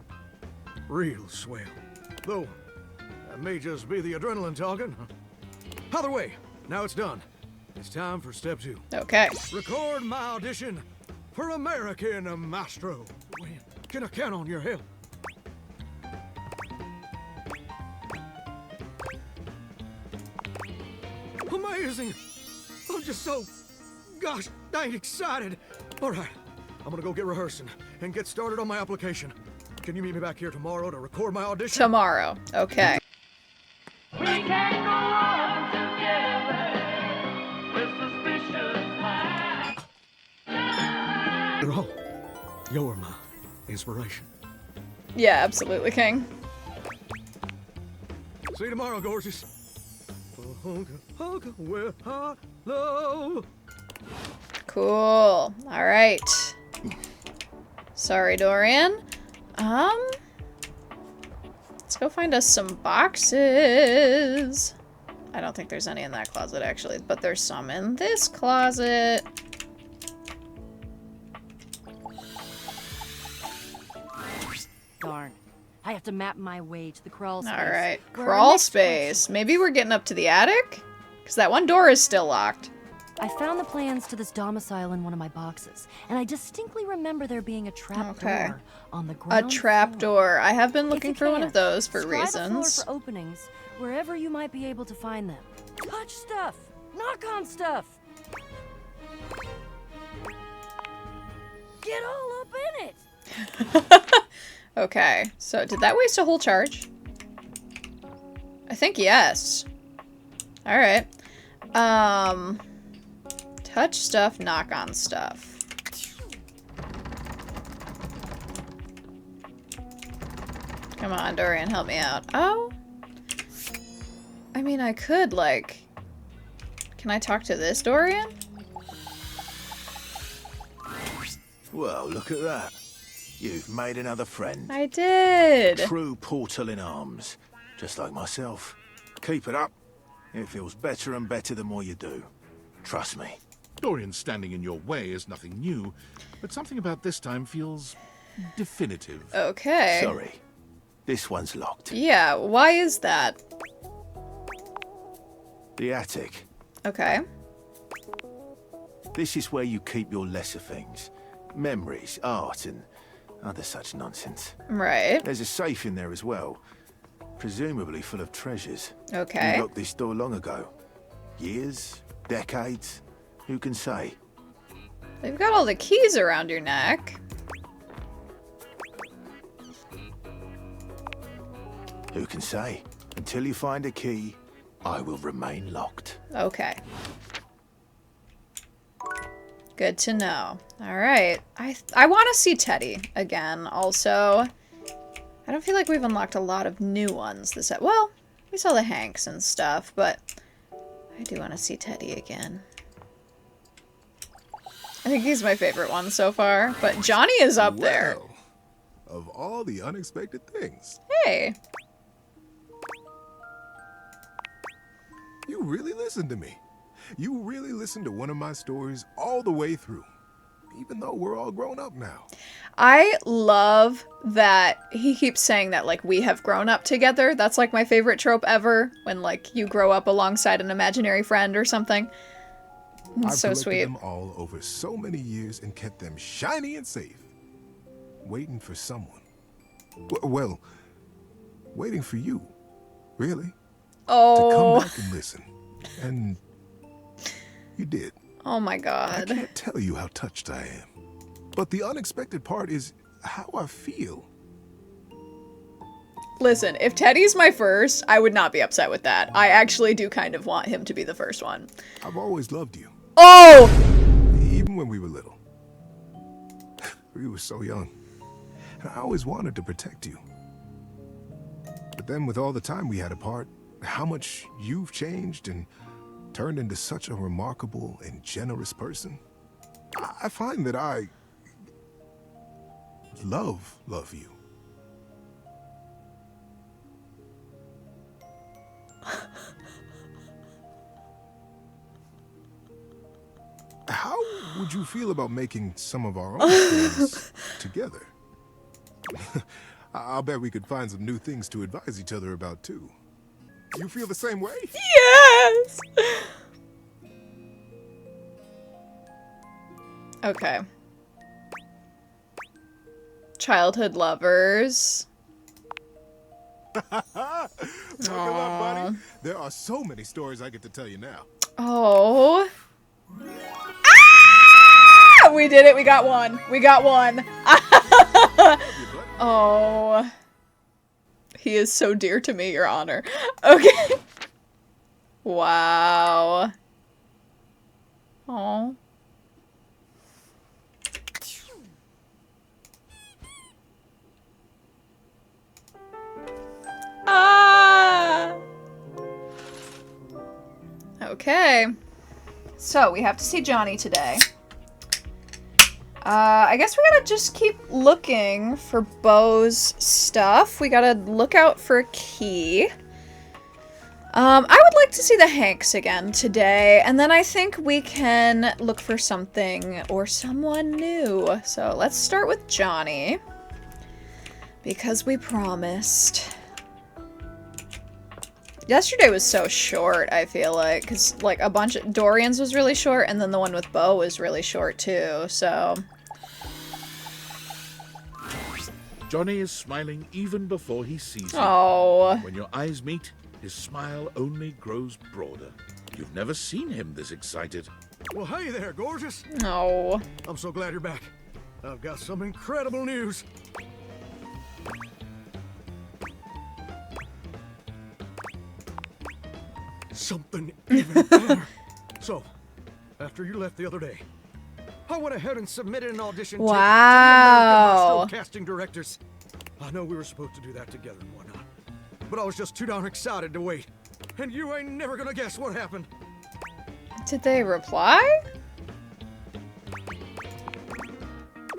Real swell. Though, that may just be the adrenaline talking. Either way, now it's done. It's time for step 2. Okay. Record my audition for American Maestro. When can I count on your help? Amazing! I'm just so, gosh dang excited. All right, I'm gonna go get rehearsing and get started on my application. Can you meet me back here tomorrow to record my audition? Tomorrow. Okay. We can go on together with suspicious minds. Oh, you're my inspiration. Yeah, absolutely, King. See you tomorrow, gorgeous. Well, hello. Cool. All right. Sorry, Dorian. Let's go find us some boxes. I don't think there's any in that closet, actually, but there's some in this closet. Darn. I have to map my way to the crawl space. All right. where our Crawl next space. Maybe we're getting up to the attic? Because that one door is still locked. I found the plans to this domicile in one of my boxes, and I distinctly remember there being a trap door on the A ground trap floor. door. I have been If looking you for one can, of those for scry the floor reasons. for openings wherever you might be able to find them. Touch stuff. Knock on stuff. Get all up in it. Okay, so did that waste a whole charge? I think yes. All right. Touch stuff, knock on stuff. Come on, Dorian, help me out. Oh. I mean, I could, like... Can I talk to this Dorian? Well, look at that. You've made another friend. I did. True portal in arms, just like myself. Keep it up. It feels better and better the more you do. Trust me. Dorian standing in your way is nothing new, but something about this time feels definitive. Okay. Sorry. This one's locked. Yeah, why is that? The attic. Okay. This is where you keep your lesser things. Memories, art, and other such nonsense. Right. There's a safe in there as well. Presumably full of treasures. Okay. You locked this door long ago. Years? Decades? Who can say? You've got all the keys around your neck. Who can say? Until you find a key, I will remain locked. Okay. Good to know. Alright. I want to see Teddy again, also. I don't feel like we've unlocked a lot of new ones this set. Well, we saw the Hanks and stuff, but I do want to see Teddy again. I think he's my favorite one so far, but Johnny is up there. Of all the unexpected things. Hey. You really listened to me. You really listened to one of my stories all the way through, even though we're all grown up now. I love that he keeps saying that, like, we have grown up together. That's, like, my favorite trope ever, when, like, you grow up alongside an imaginary friend or something. It's so sweet. I've collected them all over so many years and kept them shiny and safe, waiting for someone. Well, waiting for you, really. Oh. To come back and listen. And you did. Oh my God. I can't tell you how touched I am. But the unexpected part is how I feel. Listen, if Teddy's my first, I would not be upset with that. I actually do kind of want him to be the first one. I've always loved you. Oh! Even when we were little. We were so young. And I always wanted to protect you. But then with all the time we had apart, how much you've changed and turned into such a remarkable and generous person, I find that I love you. How would you feel about making some of our own things together? I'll bet we could find some new things to advise each other about, too. You feel the same way? Yes! Okay. Childhood lovers. Talk about buddy. There are so many stories I get to tell you now. Oh. Ah! We did it. We got one. We got one. Oh. He is so dear to me, Your Honor. Okay. Wow. Oh. Ah. Okay. So, we have to see Johnny today. I guess we gotta just keep looking for Beau's stuff. We gotta look out for a key. I would like to see the Hanks again today, and then I think we can look for something or someone new. So let's start with Johnny, because we promised. Yesterday was so short, I feel like, because, like, a bunch of... Dorian's was really short, and then the one with Beau was really short, too, so... Johnny is smiling even before he sees you. Oh. When your eyes meet, his smile only grows broader. You've never seen him this excited. Well, hey there, gorgeous. No. I'm so glad you're back. I've got some incredible news. Something even better. So, after you left the other day, I went ahead and submitted an audition to Wow. casting directors. I know we were supposed to do that together and whatnot, but I was just too darn excited to wait. And you ain't never gonna guess what happened. Did they reply?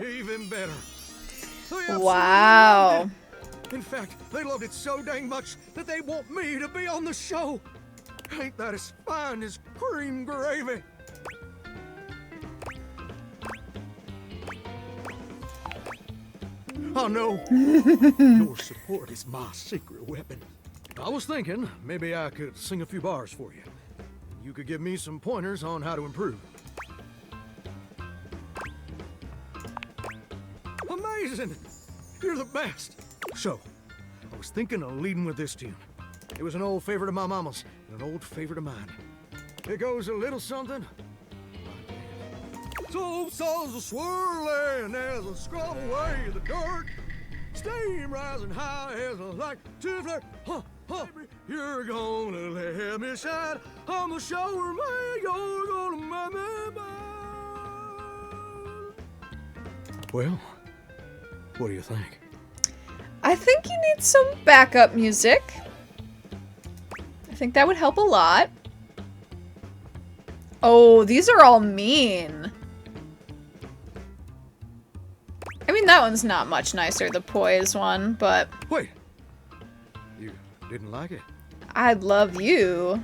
Even better. They absolutely Wow. loved it. In fact, they loved it so dang much that they want me to be on the show. Ain't that as fine as cream gravy? I know. Your support is my secret weapon. I was thinking maybe I could sing a few bars for you. You could give me some pointers on how to improve. Amazing! You're the best. So, I was thinking of leading with this tune. It was an old favorite of my mama's and an old favorite of mine. It goes a little something. Soap sauce are swirling as I scrub away the dirt. Steam rising high as I like to flirt. Huh, huh. You're gonna let me shine. I'm a shower man. You're gonna make me mine. Well, what do you think? I think you need some backup music. I think that would help a lot. Oh, these are all mean. I mean, that one's not much nicer, the poise one, but... Wait. You didn't like it? I love you.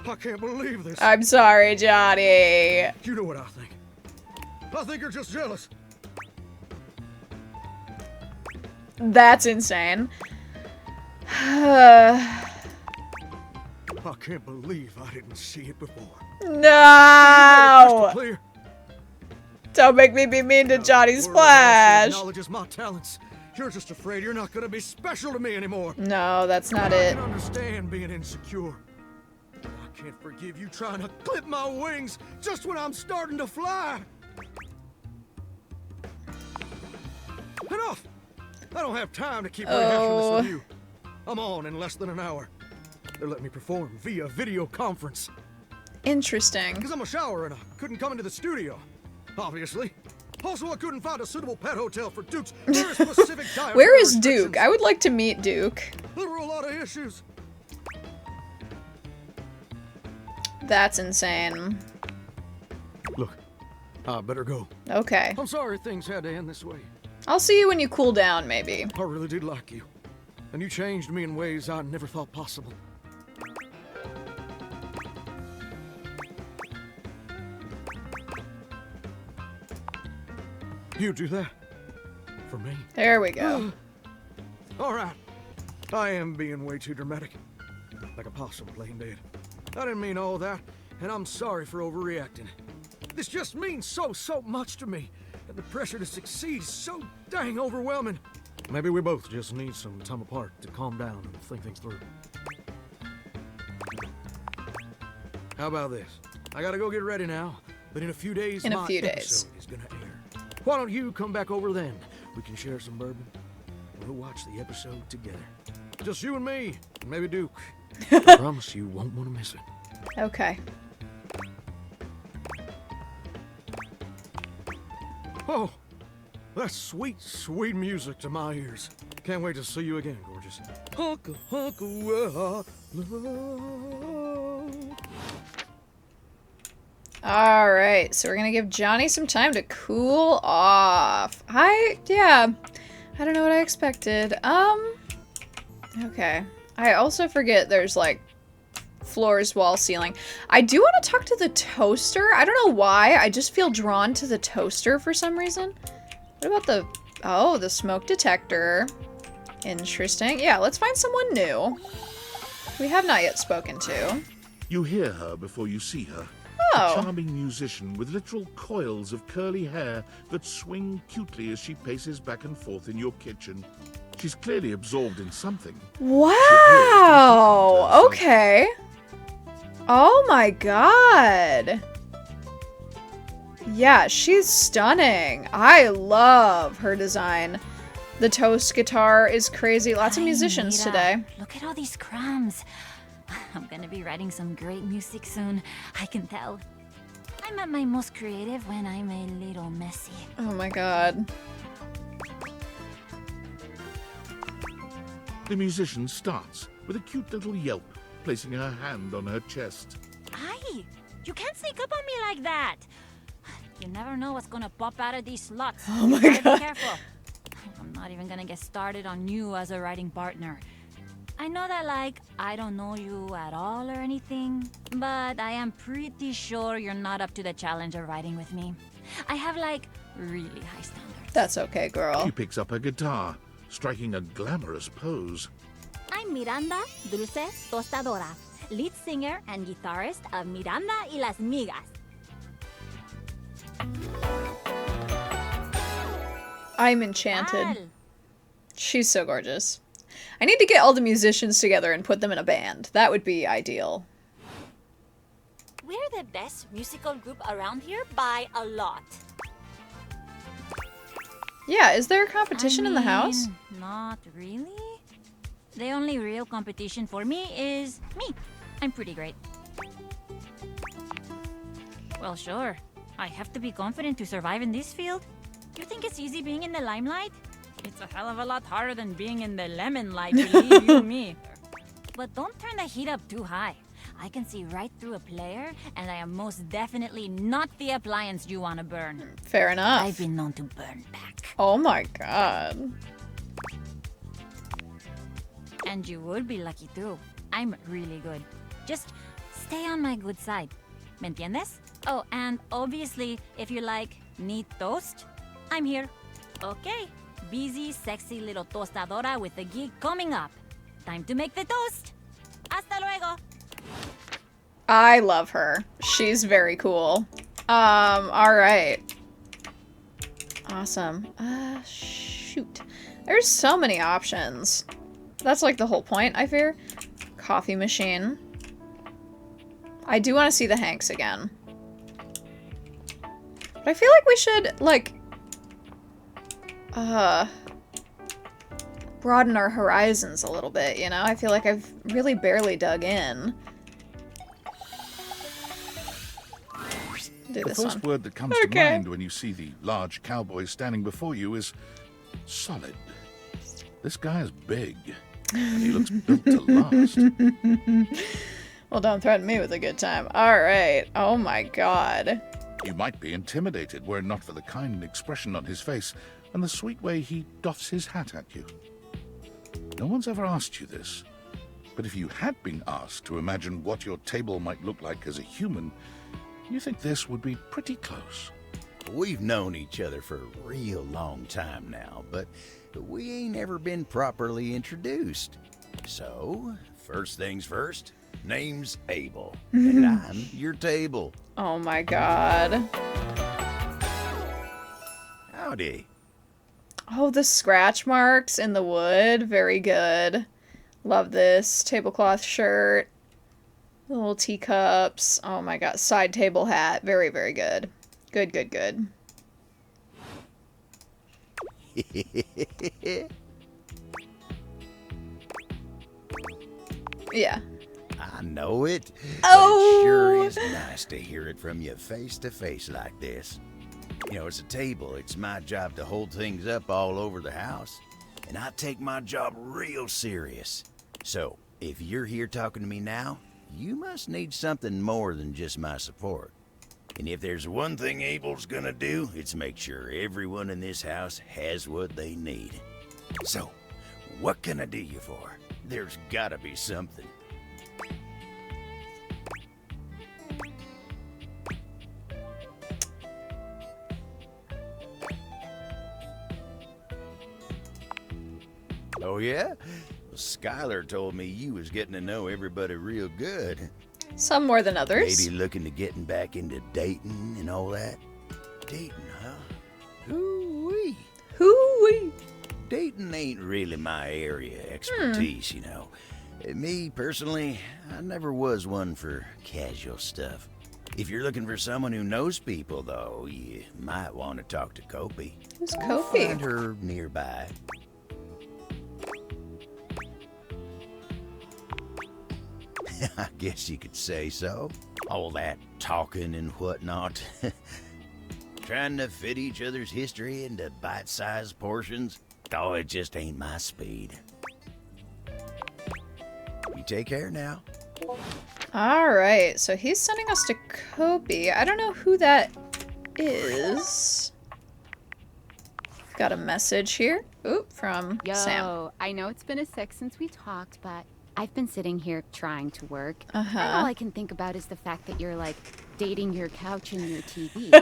I can't believe this. I'm sorry, Johnny. You know what I think. I think you're just jealous. That's insane. I can't believe I didn't see it before. No! Clear. Don't make me be mean to Johnny She Splash. acknowledges my talents. You're just afraid you're not gonna be special to me anymore. No, that's not I it. can understand being insecure. But I can't forgive you trying to clip my wings just when I'm starting to fly. Enough! I don't have time to keep rehashing this with you. I'm on in less than an hour. They're letting me perform via video conference. Interesting. Because I'm a shower and I couldn't come into the studio, obviously. Also, I couldn't find a suitable pet hotel for Duke's very specific diet. Where is Duke? I would like to meet Duke. There were a lot of issues. That's insane. Look, I better go. Okay. I'm sorry things had to end this way. I'll see you when you cool down, maybe. I really did like you. And you changed me in ways I never thought possible. You do that for me. There we go. All right. I am being way too dramatic. Like a possum playing dead. I didn't mean all that, and I'm sorry for overreacting. This just means so much to me. And the pressure to succeed is so dang overwhelming. Maybe we both just need some time apart to calm down and think things through. How about this? I gotta go get ready now, but in a few days, my episode is gonna air. Why don't you come back over then? We can share some bourbon. We'll watch the episode together. Just you and me, and maybe Duke. I promise you won't want to miss it. Okay. Oh, that's sweet, sweet music to my ears. Can't wait to see you again, gorgeous. Hunka, hunka, Alright, so we're gonna give Johnny some time to cool off. I don't know what I expected. Okay. I also forget there's, like, floors, wall, ceiling. I do want to talk to the toaster. I don't know why. I just feel drawn to the toaster for some reason. What about the smoke detector? Interesting. Yeah, let's find someone new. We have not yet spoken to. You hear her before you see her. Oh. A charming musician with literal coils of curly hair that swing cutely as she paces back and forth in your kitchen. She's clearly absorbed in something. Wow! Okay. Oh my god. Yeah, she's stunning. I love her design. The toast guitar is crazy. Lots of musicians today. Look at all these crumbs. I'm gonna be writing some great music soon. I can tell. I'm at my most creative when I'm a little messy. Oh my god. The musician starts with a cute little yelp, placing her hand on her chest. Aye, you can't sneak up on me like that. You never know what's gonna pop out of these slots. Oh my God. god. Be careful. I'm not even gonna get started on you as a writing partner. I know that, like, I don't know you at all or anything, but I am pretty sure you're not up to the challenge of writing with me. I have, like, really high standards. That's okay, girl. She picks up her guitar, striking a glamorous pose. I'm Miranda Dulce Tostadora, lead singer and guitarist of Miranda y las Migas. I'm enchanted. She's so gorgeous. I need to get all the musicians together and put them in a band. That would be ideal. We're the best musical group around here by a lot. Yeah, is there a competition in the house? Not really. The only real competition for me is me. I'm pretty great. Well, sure. I have to be confident to survive in this field. You think it's easy being in the limelight? It's a hell of a lot harder than being in the lemon light, believe you me. But don't turn the heat up too high. I can see right through a player, and I am most definitely not the appliance you want to burn. Fair enough. I've been known to burn back. Oh my god. And you would be lucky too. I'm really good. Just stay on my good side. ¿Me entiendes? Oh, and obviously, if you need toast, I'm here. Okay, busy, sexy little tostadora with a gig coming up. Time to make the toast. Hasta luego. I love her. She's very cool. Alright. Awesome. Shoot. There's so many options. That's like the whole point, I fear. Coffee machine. I do want to see the Hanks again. But I feel like we should, like, broaden our horizons a little bit, you know? I feel like I've really barely dug in. Do The this first one. word that comes to mind when you see the large cowboy standing before you is solid. This guy is big, and he looks built to last. Well, don't threaten me with a good time. Alright. Oh my god. You might be intimidated were it not for the kind expression on his face and the sweet way he doffs his hat at you. No one's ever asked you this, but if you had been asked to imagine what your table might look like as a human, you think this would be pretty close. We've known each other for a real long time now, but we ain't ever been properly introduced. So, first things first, name's Abel, and I'm your table. Oh my god. Howdy. Oh, the scratch marks in the wood. Very good. Love this. Tablecloth shirt. The little teacups. Oh my god. Side table hat. Very, very good. Good, good, good. Yeah. I know it. Oh! But it sure is nice to hear it from you face to face like this. You know, it's a table. It's my job to hold things up all over the house. And I take my job real serious. So, if you're here talking to me now, you must need something more than just my support. And if there's one thing Abel's gonna do, it's make sure everyone in this house has what they need. So, what can I do you for? There's gotta be something. Oh yeah? Well, Skylar told me you was getting to know everybody real good. Some more than others. Maybe looking to getting back into dating and all that? Dating, huh? Hoo-wee. Hoo-wee. Dating ain't really my area of expertise, you know. Me, personally, I never was one for casual stuff. If you're looking for someone who knows people, though, you might want to talk to Kopi. Who's Kopi? Find her nearby. I guess you could say so. All that talking and whatnot. Trying to fit each other's history into bite-sized portions. Oh, it just ain't my speed. You take care now. Alright, so he's sending us to Kopi. I don't know who that is. Got a message here. Oop, from Sam. Yo, I know it's been a sec since we talked, but I've been sitting here trying to work. Uh-huh. And all I can think about is the fact that you're, like, dating your couch and your TV.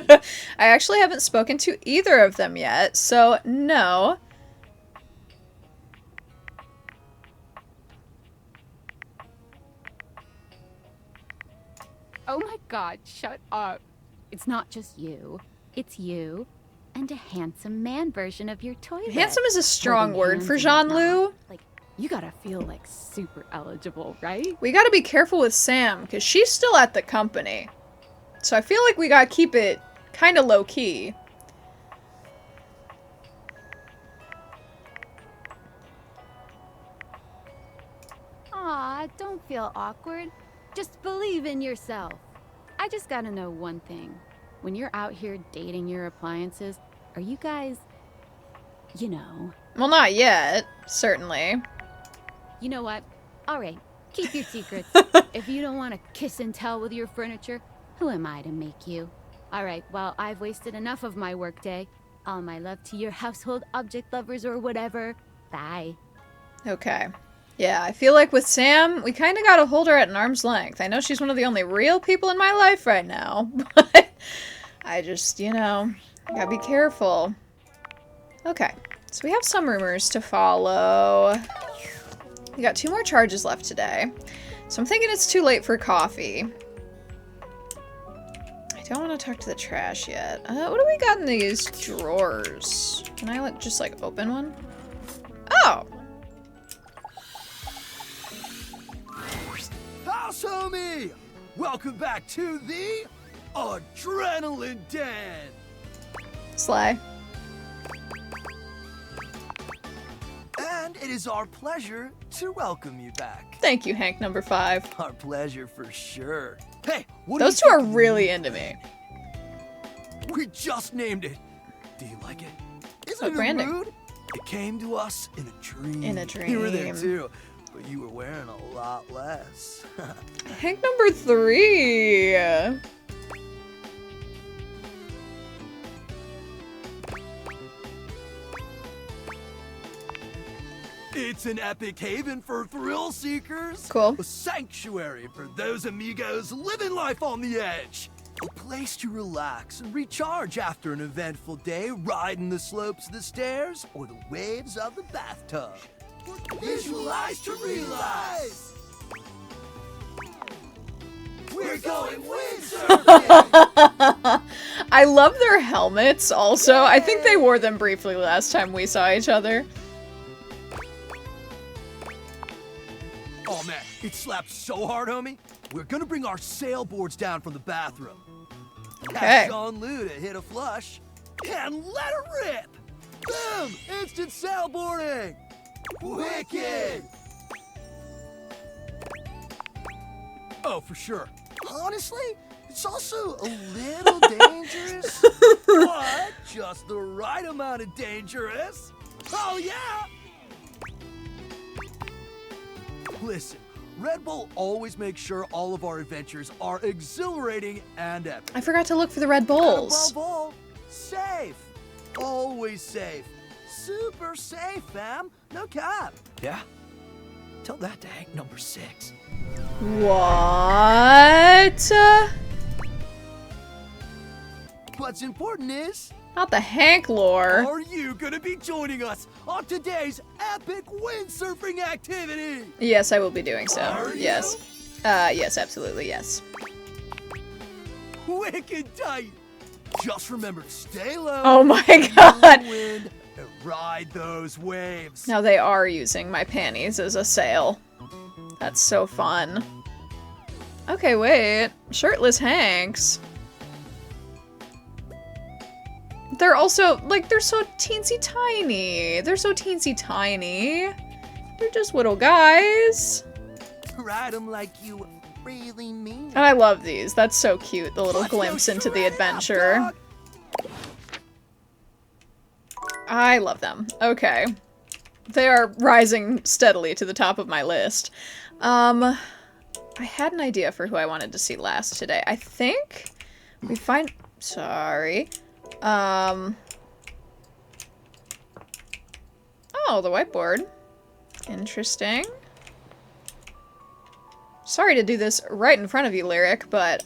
I actually haven't spoken to either of them yet, so no. Oh my god, shut up. It's not just you. It's you and a handsome man version of your toilet. Handsome is a strong Holding word hands for and Jean-Luc. whatnot. Like, You gotta feel like super eligible, right? We gotta be careful with Sam, because she's still at the company. So I feel like we gotta keep it kind of low-key. Aw, don't feel awkward. Just believe in yourself. I just gotta know one thing. When you're out here dating your appliances, are you guys, you know... Well, not yet, certainly. You know what? Alright, keep your secrets. If you don't want to kiss and tell with your furniture, who am I to make you? Alright, well, I've wasted enough of my workday. All my love to your household object lovers or whatever. Bye. Okay. Yeah, I feel like with Sam, we kind of gotta hold her at an arm's length. I know she's one of the only real people in my life right now, but I just, you know, gotta be careful. Okay, so we have some rumors to follow. We got 2 more charges left today, so I'm thinking it's too late for coffee. I don't want to talk to the trash yet. What do we got in these drawers? Can I just like open one? Oh! House homie! Welcome back to the Adrenaline Den! Slay. And it is our pleasure to welcome you back. Thank you, Hank number 5. Our pleasure for sure. Hey, what Those do you two are think? really into me. We just named it. Do you like it? Isn't Oh, it branding. a mood? It came to us in a dream. In a You were there dream. too, but you were wearing a lot less. Hank number 3. It's an epic haven for thrill seekers. Cool. A sanctuary for those amigos living life on the edge. A place to relax and recharge after an eventful day riding the slopes of the stairs or the waves of the bathtub. Visualize to realize. We're going windsurfing! I love their helmets also. I think they wore them briefly last time we saw each other. Oh man, it slapped so hard, homie. We're gonna bring our sailboards down from the bathroom. Okay. Ask Sean Lou to hit a flush and let it rip. Boom! Instant sailboarding. Wicked. Oh, for sure. Honestly, it's also a little dangerous, but just the right amount of dangerous. Oh yeah. Listen, Red Bull always makes sure all of our adventures are exhilarating and epic. I forgot to look for the Red Bulls. Above all, safe. Always safe. Super safe, fam. No cap. Yeah? Tell that to Hank number 6. What? What's important is... Not the Hank lore. Are you gonna be joining us on today's epic windsurfing activity? Yes, I will be doing so. Are you? Yes. Yes, absolutely, yes. Wicked tight. Just remember to stay low. Oh my feel god. the wind, and ride those waves. Now they are using my panties as a sail. That's so fun. Okay, wait. Shirtless Hanks. They're also, like, they're so teensy tiny. They're so teensy tiny. They're just little guys. Ride them like you really mean. And I love these. That's so cute. The little glimpse into the adventure. I love them. Okay. They are rising steadily to the top of my list. I had an idea for who I wanted to see last today. I think we find... Sorry. Oh, the whiteboard. Interesting. Sorry to do this right in front of you, Lyric, but,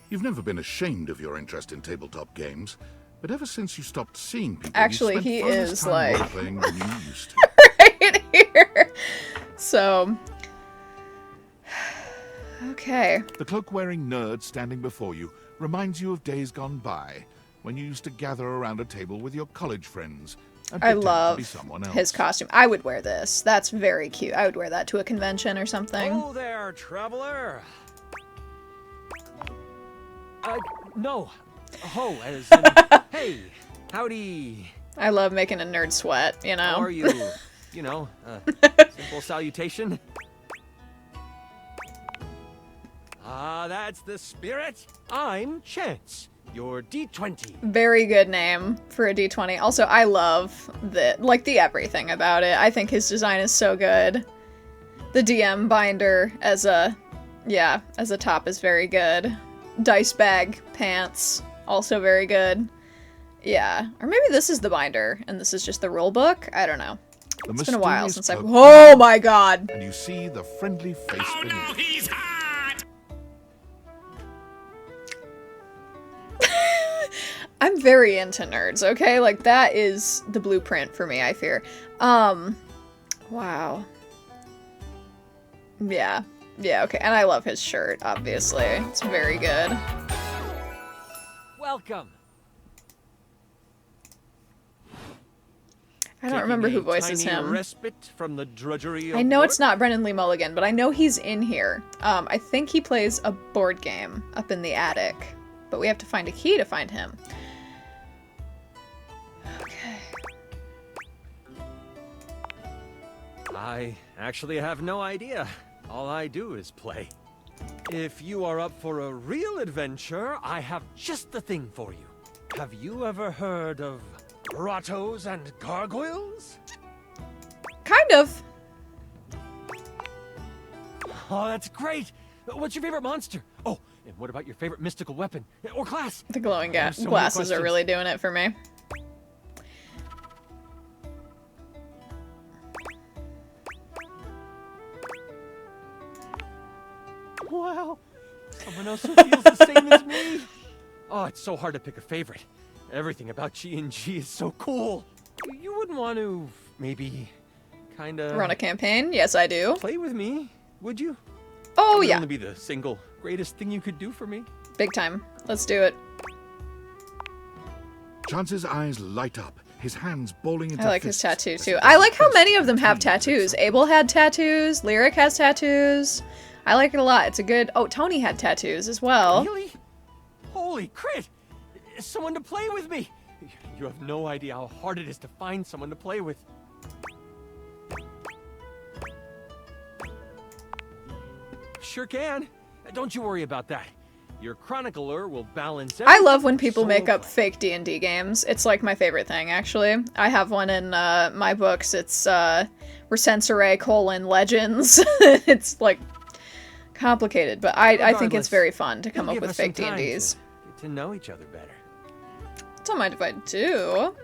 You've never been ashamed of your interest in tabletop games, but ever since you stopped seeing people, Actually, you spent he far less is, time like- role-playing than you used to. right here. So... Okay. The cloak-wearing nerd standing before you reminds you of days gone by, when you used to gather around a table with your college friends, and I pretend to be love someone else. his costume. I would wear this. That's very cute. I would wear that to a convention or something. Oh there, traveler. No. Oh, as in, hey, howdy. I love making a nerd sweat, you know? How are you? You know, simple salutation. Ah, that's the spirit. I'm Chance, your D20. Very good name for a D20. Also, I love the everything about it. I think his design is so good. The DM binder as a top is very good. Dice bag pants, also very good. Yeah, or maybe this is the binder and this is just the rule book. I don't know. It's been a while since I've. Oh my god! And you see the friendly face beneath. No, he's hot! I'm very into nerds, okay? Like, that is the blueprint for me, I fear. Wow. Yeah. Yeah, okay. And I love his shirt, obviously. It's very good. Welcome. I don't remember who voices him. Respite from the drudgery of I know work? it's not Brendan Lee Mulligan, but I know he's in here. I think he plays a board game up in the attic. But we have to find a key to find him. Okay. I actually have no idea. All I do is play. If you are up for a real adventure, I have just the thing for you. Have you ever heard of grottos and gargoyles? Kind of. Oh, that's great. What's your favorite monster? Oh, and what about your favorite mystical weapon or class? The glowing There's so many glasses are questions. really doing it for me. Wow, someone else who feels the same as me. Oh, it's so hard to pick a favorite. Everything about G&G is so cool. You wouldn't want to maybe kind of Run a campaign? Yes, I do. play with me, would you? Oh, It would yeah. only be the single greatest thing you could do for me. Big time. Let's do it. Chance's eyes light up, his hands balling into I like his fists. tattoo too. I like how many of them have tattoos. Abel had tattoos. Lyric has tattoos. I like it a lot. It's a good... Oh, Tony had tattoos as well. Really? Holy crit! Someone to play with me! You have no idea how hard it is to find someone to play with. Sure can. Don't you worry about that. Your chronicler will balance I love when everything people so make well. up fake D&D games. It's like my favorite thing, actually. I have one in my books. It's Resensere : Legends. It's like complicated, but I think it's Regardless, very fun to come it'll up give with us some fake time D&Ds. Get to know each other better. Don't mind if I do.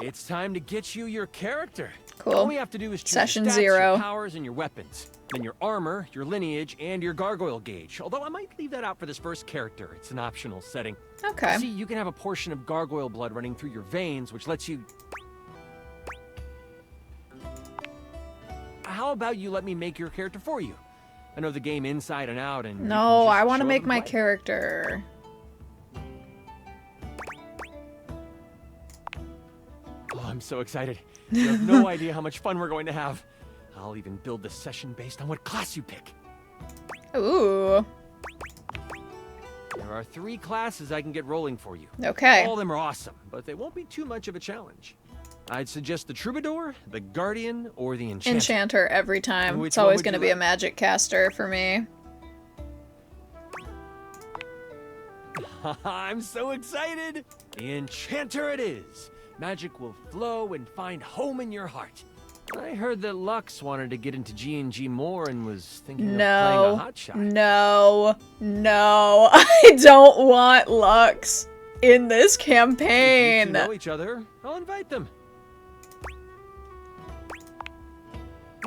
It's time to get you your character. Cool. All we have to do is choose Session your stats, 0. your powers, and your weapons. Then your armor, your lineage, and your gargoyle gauge. Although I might leave that out for this first character. It's an optional setting. Okay. See, you can have a portion of gargoyle blood running through your veins, which lets you... How about you let me make your character for you? I know the game inside and out, and... you No, can just I want to show up make and my play. character. Oh, I'm so excited. You have no idea how much fun we're going to have. I'll even build the session based on what class you pick. Ooh. There are 3 classes I can get rolling for you. Okay. All of them are awesome, but they won't be too much of a challenge. I'd suggest the Troubadour, the Guardian, or the Enchanter. Enchanter every time. Which It's one always would going to you be a like? magic caster for me. I'm so excited! The Enchanter it is. Magic will flow and find home in your heart. I heard that Lux wanted to get into G&G more and was thinking of playing a hotshot. No, no, I don't want Lux in this If you campaign. two know each other, I'll invite them.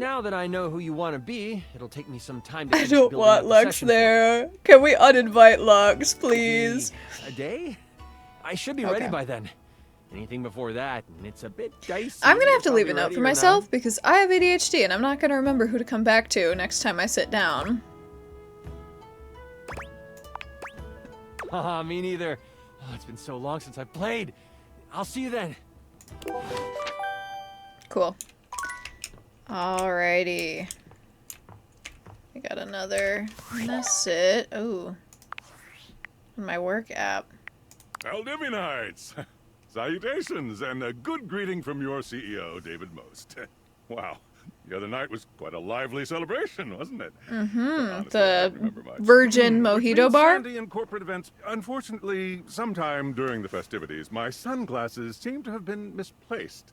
Now that I know who you want to be, it'll take me some time to I finish don't building want up the Lux session for you. there. Can we uninvite Lux, please? A day? I should be ready Okay. by then. Anything before that, and it's a bit dicey. I'm gonna have to if I'll leave be a note ready for or not. myself because I have ADHD and I'm not gonna remember who to come back to next time I sit down. Haha, me neither. Oh, it's been so long since I've played. I'll see you then. Cool. Alrighty. I got another message. Oh. My work app. Aldivinites! Salutations, and a good greeting from your CEO, David Most. Wow, the other night was quite a lively celebration, wasn't it? Mm-hmm. The Virgin Mojito Bar? Sandy and corporate events. Unfortunately, sometime during the festivities, my sunglasses seem to have been misplaced.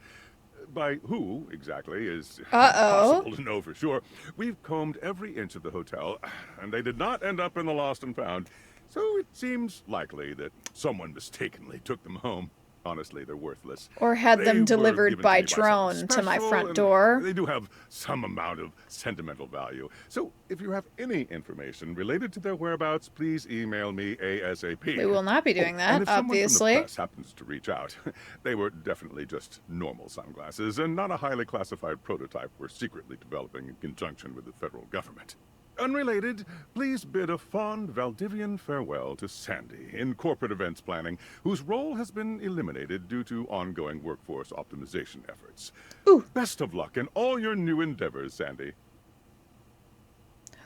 By who, exactly, is impossible to know for sure. We've combed every inch of the hotel, and they did not end up in the lost and found. So it seems likely that someone mistakenly took them home. Honestly, they're worthless. Or had They them were delivered given by to me someone drone to my special, front and door. They do have some amount of sentimental value. So if you have any information related to their whereabouts, please email me ASAP. We will not be doing that, and if obviously. someone from the press happens to reach out, they were definitely just normal sunglasses and not a highly classified prototype we're secretly developing in conjunction with the federal government. Unrelated, please bid a fond Valdivian farewell to Sandy in corporate events planning, whose role has been eliminated due to ongoing workforce optimization efforts. Ooh. Best of luck in all your new endeavors, Sandy.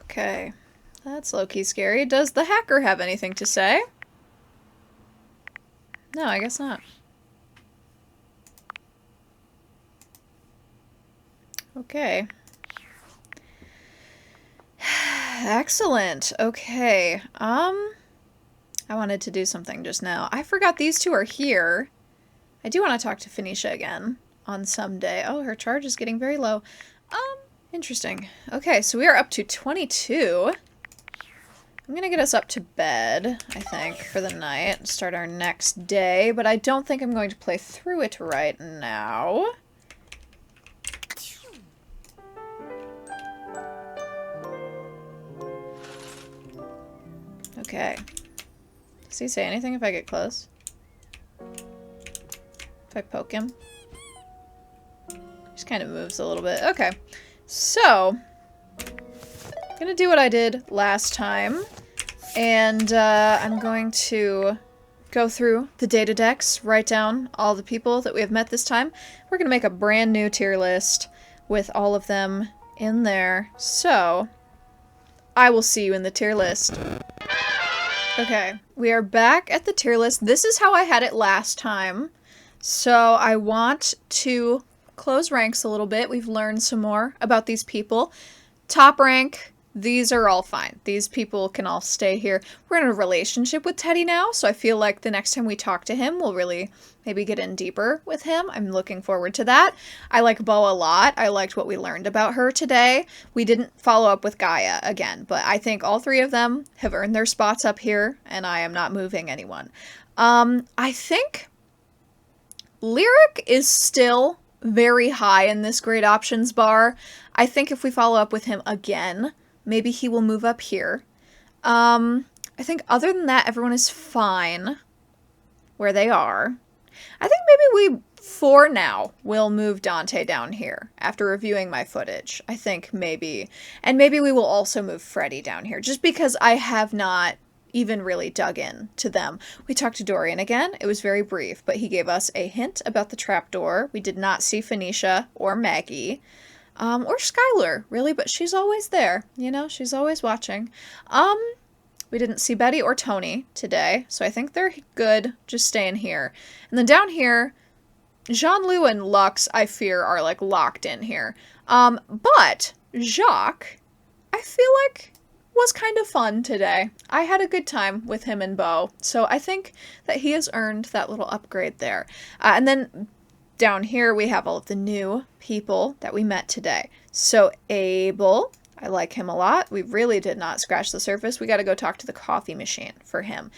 Okay. That's low-key scary. Does the hacker have anything to say? No, I guess not. Okay. Excellent. Okay. I wanted to do something just now. I forgot these two are here. I do want to talk to Phoenicia again on some day. Oh, her charge is getting very low. Interesting. Okay, so we are up to 22. I'm gonna get us up to bed, I think, for the night and start our next day, but I don't think I'm going to play through it right now. Okay. Does he say anything if I get close? If I poke him? Just kind of moves a little bit. Okay. So, I'm gonna do what I did last time. And I'm going to go through the data decks, write down all the people that we have met this time. We're gonna make a brand new tier list with all of them in there. So, I will see you in the tier list. Okay, we are back at the tier list. This is how I had it last time. So I want to close ranks a little bit. We've learned some more about these people. Top rank, these are all fine. These people can all stay here. We're in a relationship with Teddy now, so I feel like the next time we talk to him, we'll really maybe get in deeper with him. I'm looking forward to that. I like Bo a lot. I liked what we learned about her today. We didn't follow up with Gaia again, but I think all three of them have earned their spots up here, and I am not moving anyone. I think Lyric is still very high in this great options bar. I think if we follow up with him again, maybe he will move up here. I think other than that, everyone is fine where they are. I think maybe we, for now, will move Dante down here after reviewing my footage. I think maybe. And maybe we will also move Freddy down here, just because I have not even really dug in to them. We talked to Dorian again. It was very brief, but he gave us a hint about the trapdoor. We did not see Phoenicia or Maggie. Or Skylar, really, but she's always there, you know, she's always watching. We didn't see Betty or Tony today, so I think they're good just staying here. And then down here, Jean-Loup and Lux, I fear, are, like, locked in here. But Jacques, I feel like, was kind of fun today. I had a good time with him and Bo, so I think that he has earned that little upgrade there. And then down here, we have all of the new people that we met today. So Abel, I like him a lot. We really did not scratch the surface. We got to go talk to the coffee machine for him.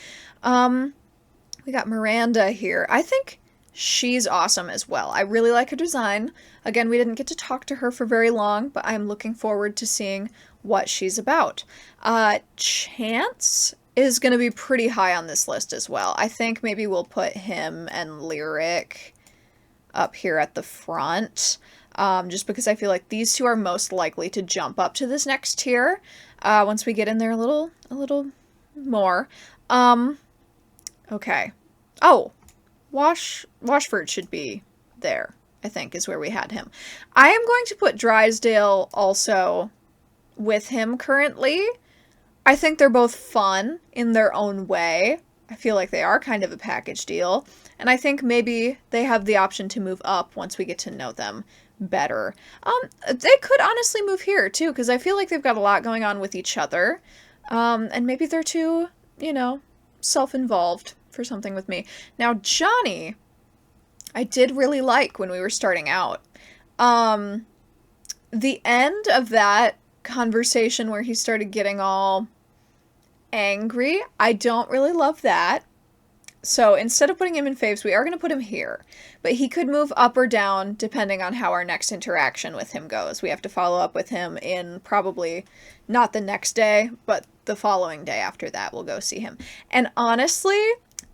We got Miranda here. I think she's awesome as well. I really like her design. Again, we didn't get to talk to her for very long, but I'm looking forward to seeing what she's about. Chance is going to be pretty high on this list as well. I think maybe we'll put him and Lyric up here at the front, just because I feel like these two are most likely to jump up to this next tier once we get in there a little more. Okay, Oh, Washford should be there, I think, is where we had him. I am going to put Drysdale also with him currently. I think they're both fun in their own way. I feel like they are kind of a package deal. And I think maybe they have the option to move up once we get to know them better. They could honestly move here too, because I feel like they've got a lot going on with each other. And maybe they're too, you know, self-involved for something with me. Now, Johnny, I did really like when we were starting out. The end of that conversation where he started getting all angry, I don't really love that. So instead of putting him in faves, we are going to put him here. But he could move up or down depending on how our next interaction with him goes. We have to follow up with him in probably not the next day, but the following day after that we'll go see him. And honestly,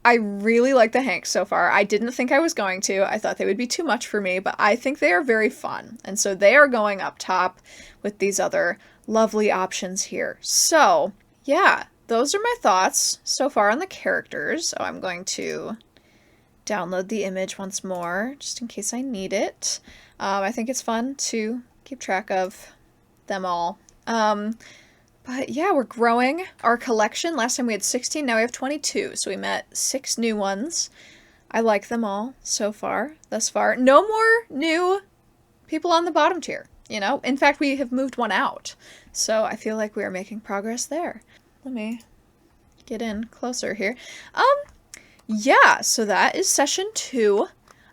I really like the Hanks so far. I didn't think I was going to. I thought they would be too much for me, but I think they are very fun. And so they are going up top with these other lovely options here. So, yeah, those are my thoughts so far on the characters. So I'm going to download the image once more, just in case I need it. I think it's fun to keep track of them all. But yeah, we're growing our collection. Last time we had 16, now we have 22. So we met 6 new ones. I like them all so far, thus far. No more new people on the bottom tier, you know? In fact, we have moved one out. So I feel like we are making progress there. Let me get in closer here. Yeah, so that is session 2.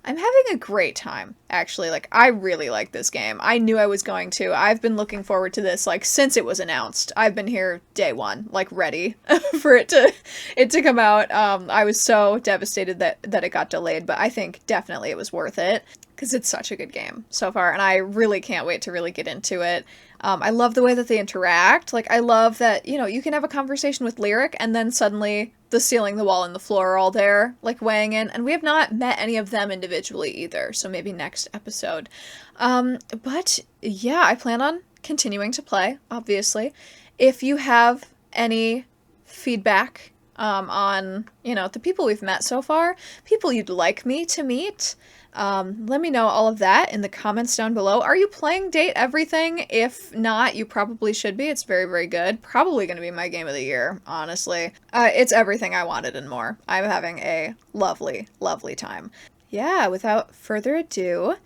I'm having a great time, actually. Like, I really like this game. I knew I was going to. I've been looking forward to this, like, since it was announced. I've been here day one, like, ready for it to come out. I was so devastated that it got delayed, but I think definitely it was worth it, because it's such a good game so far, and I really can't wait to really get into it. I love the way that they interact. Like, I love that, you know, you can have a conversation with Lyric, and then suddenly the ceiling, the wall, and the floor are all there, like, weighing in. And we have not met any of them individually either, so maybe next episode. But, yeah, I plan on continuing to play, obviously. If you have any feedback on, you know, the people we've met so far, people you'd like me to meet, let me know all of that in the comments down below. Are you playing Date Everything? If not, you probably should be. It's very, very good. Probably going to be my game of the year, honestly. It's everything I wanted and more. I'm having a lovely, lovely time. Yeah, without further ado,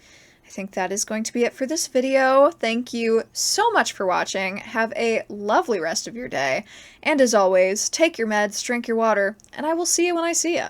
I think that is going to be it for this video. Thank you so much for watching. Have a lovely rest of your day. And as always, take your meds, drink your water, and I will see you when I see you.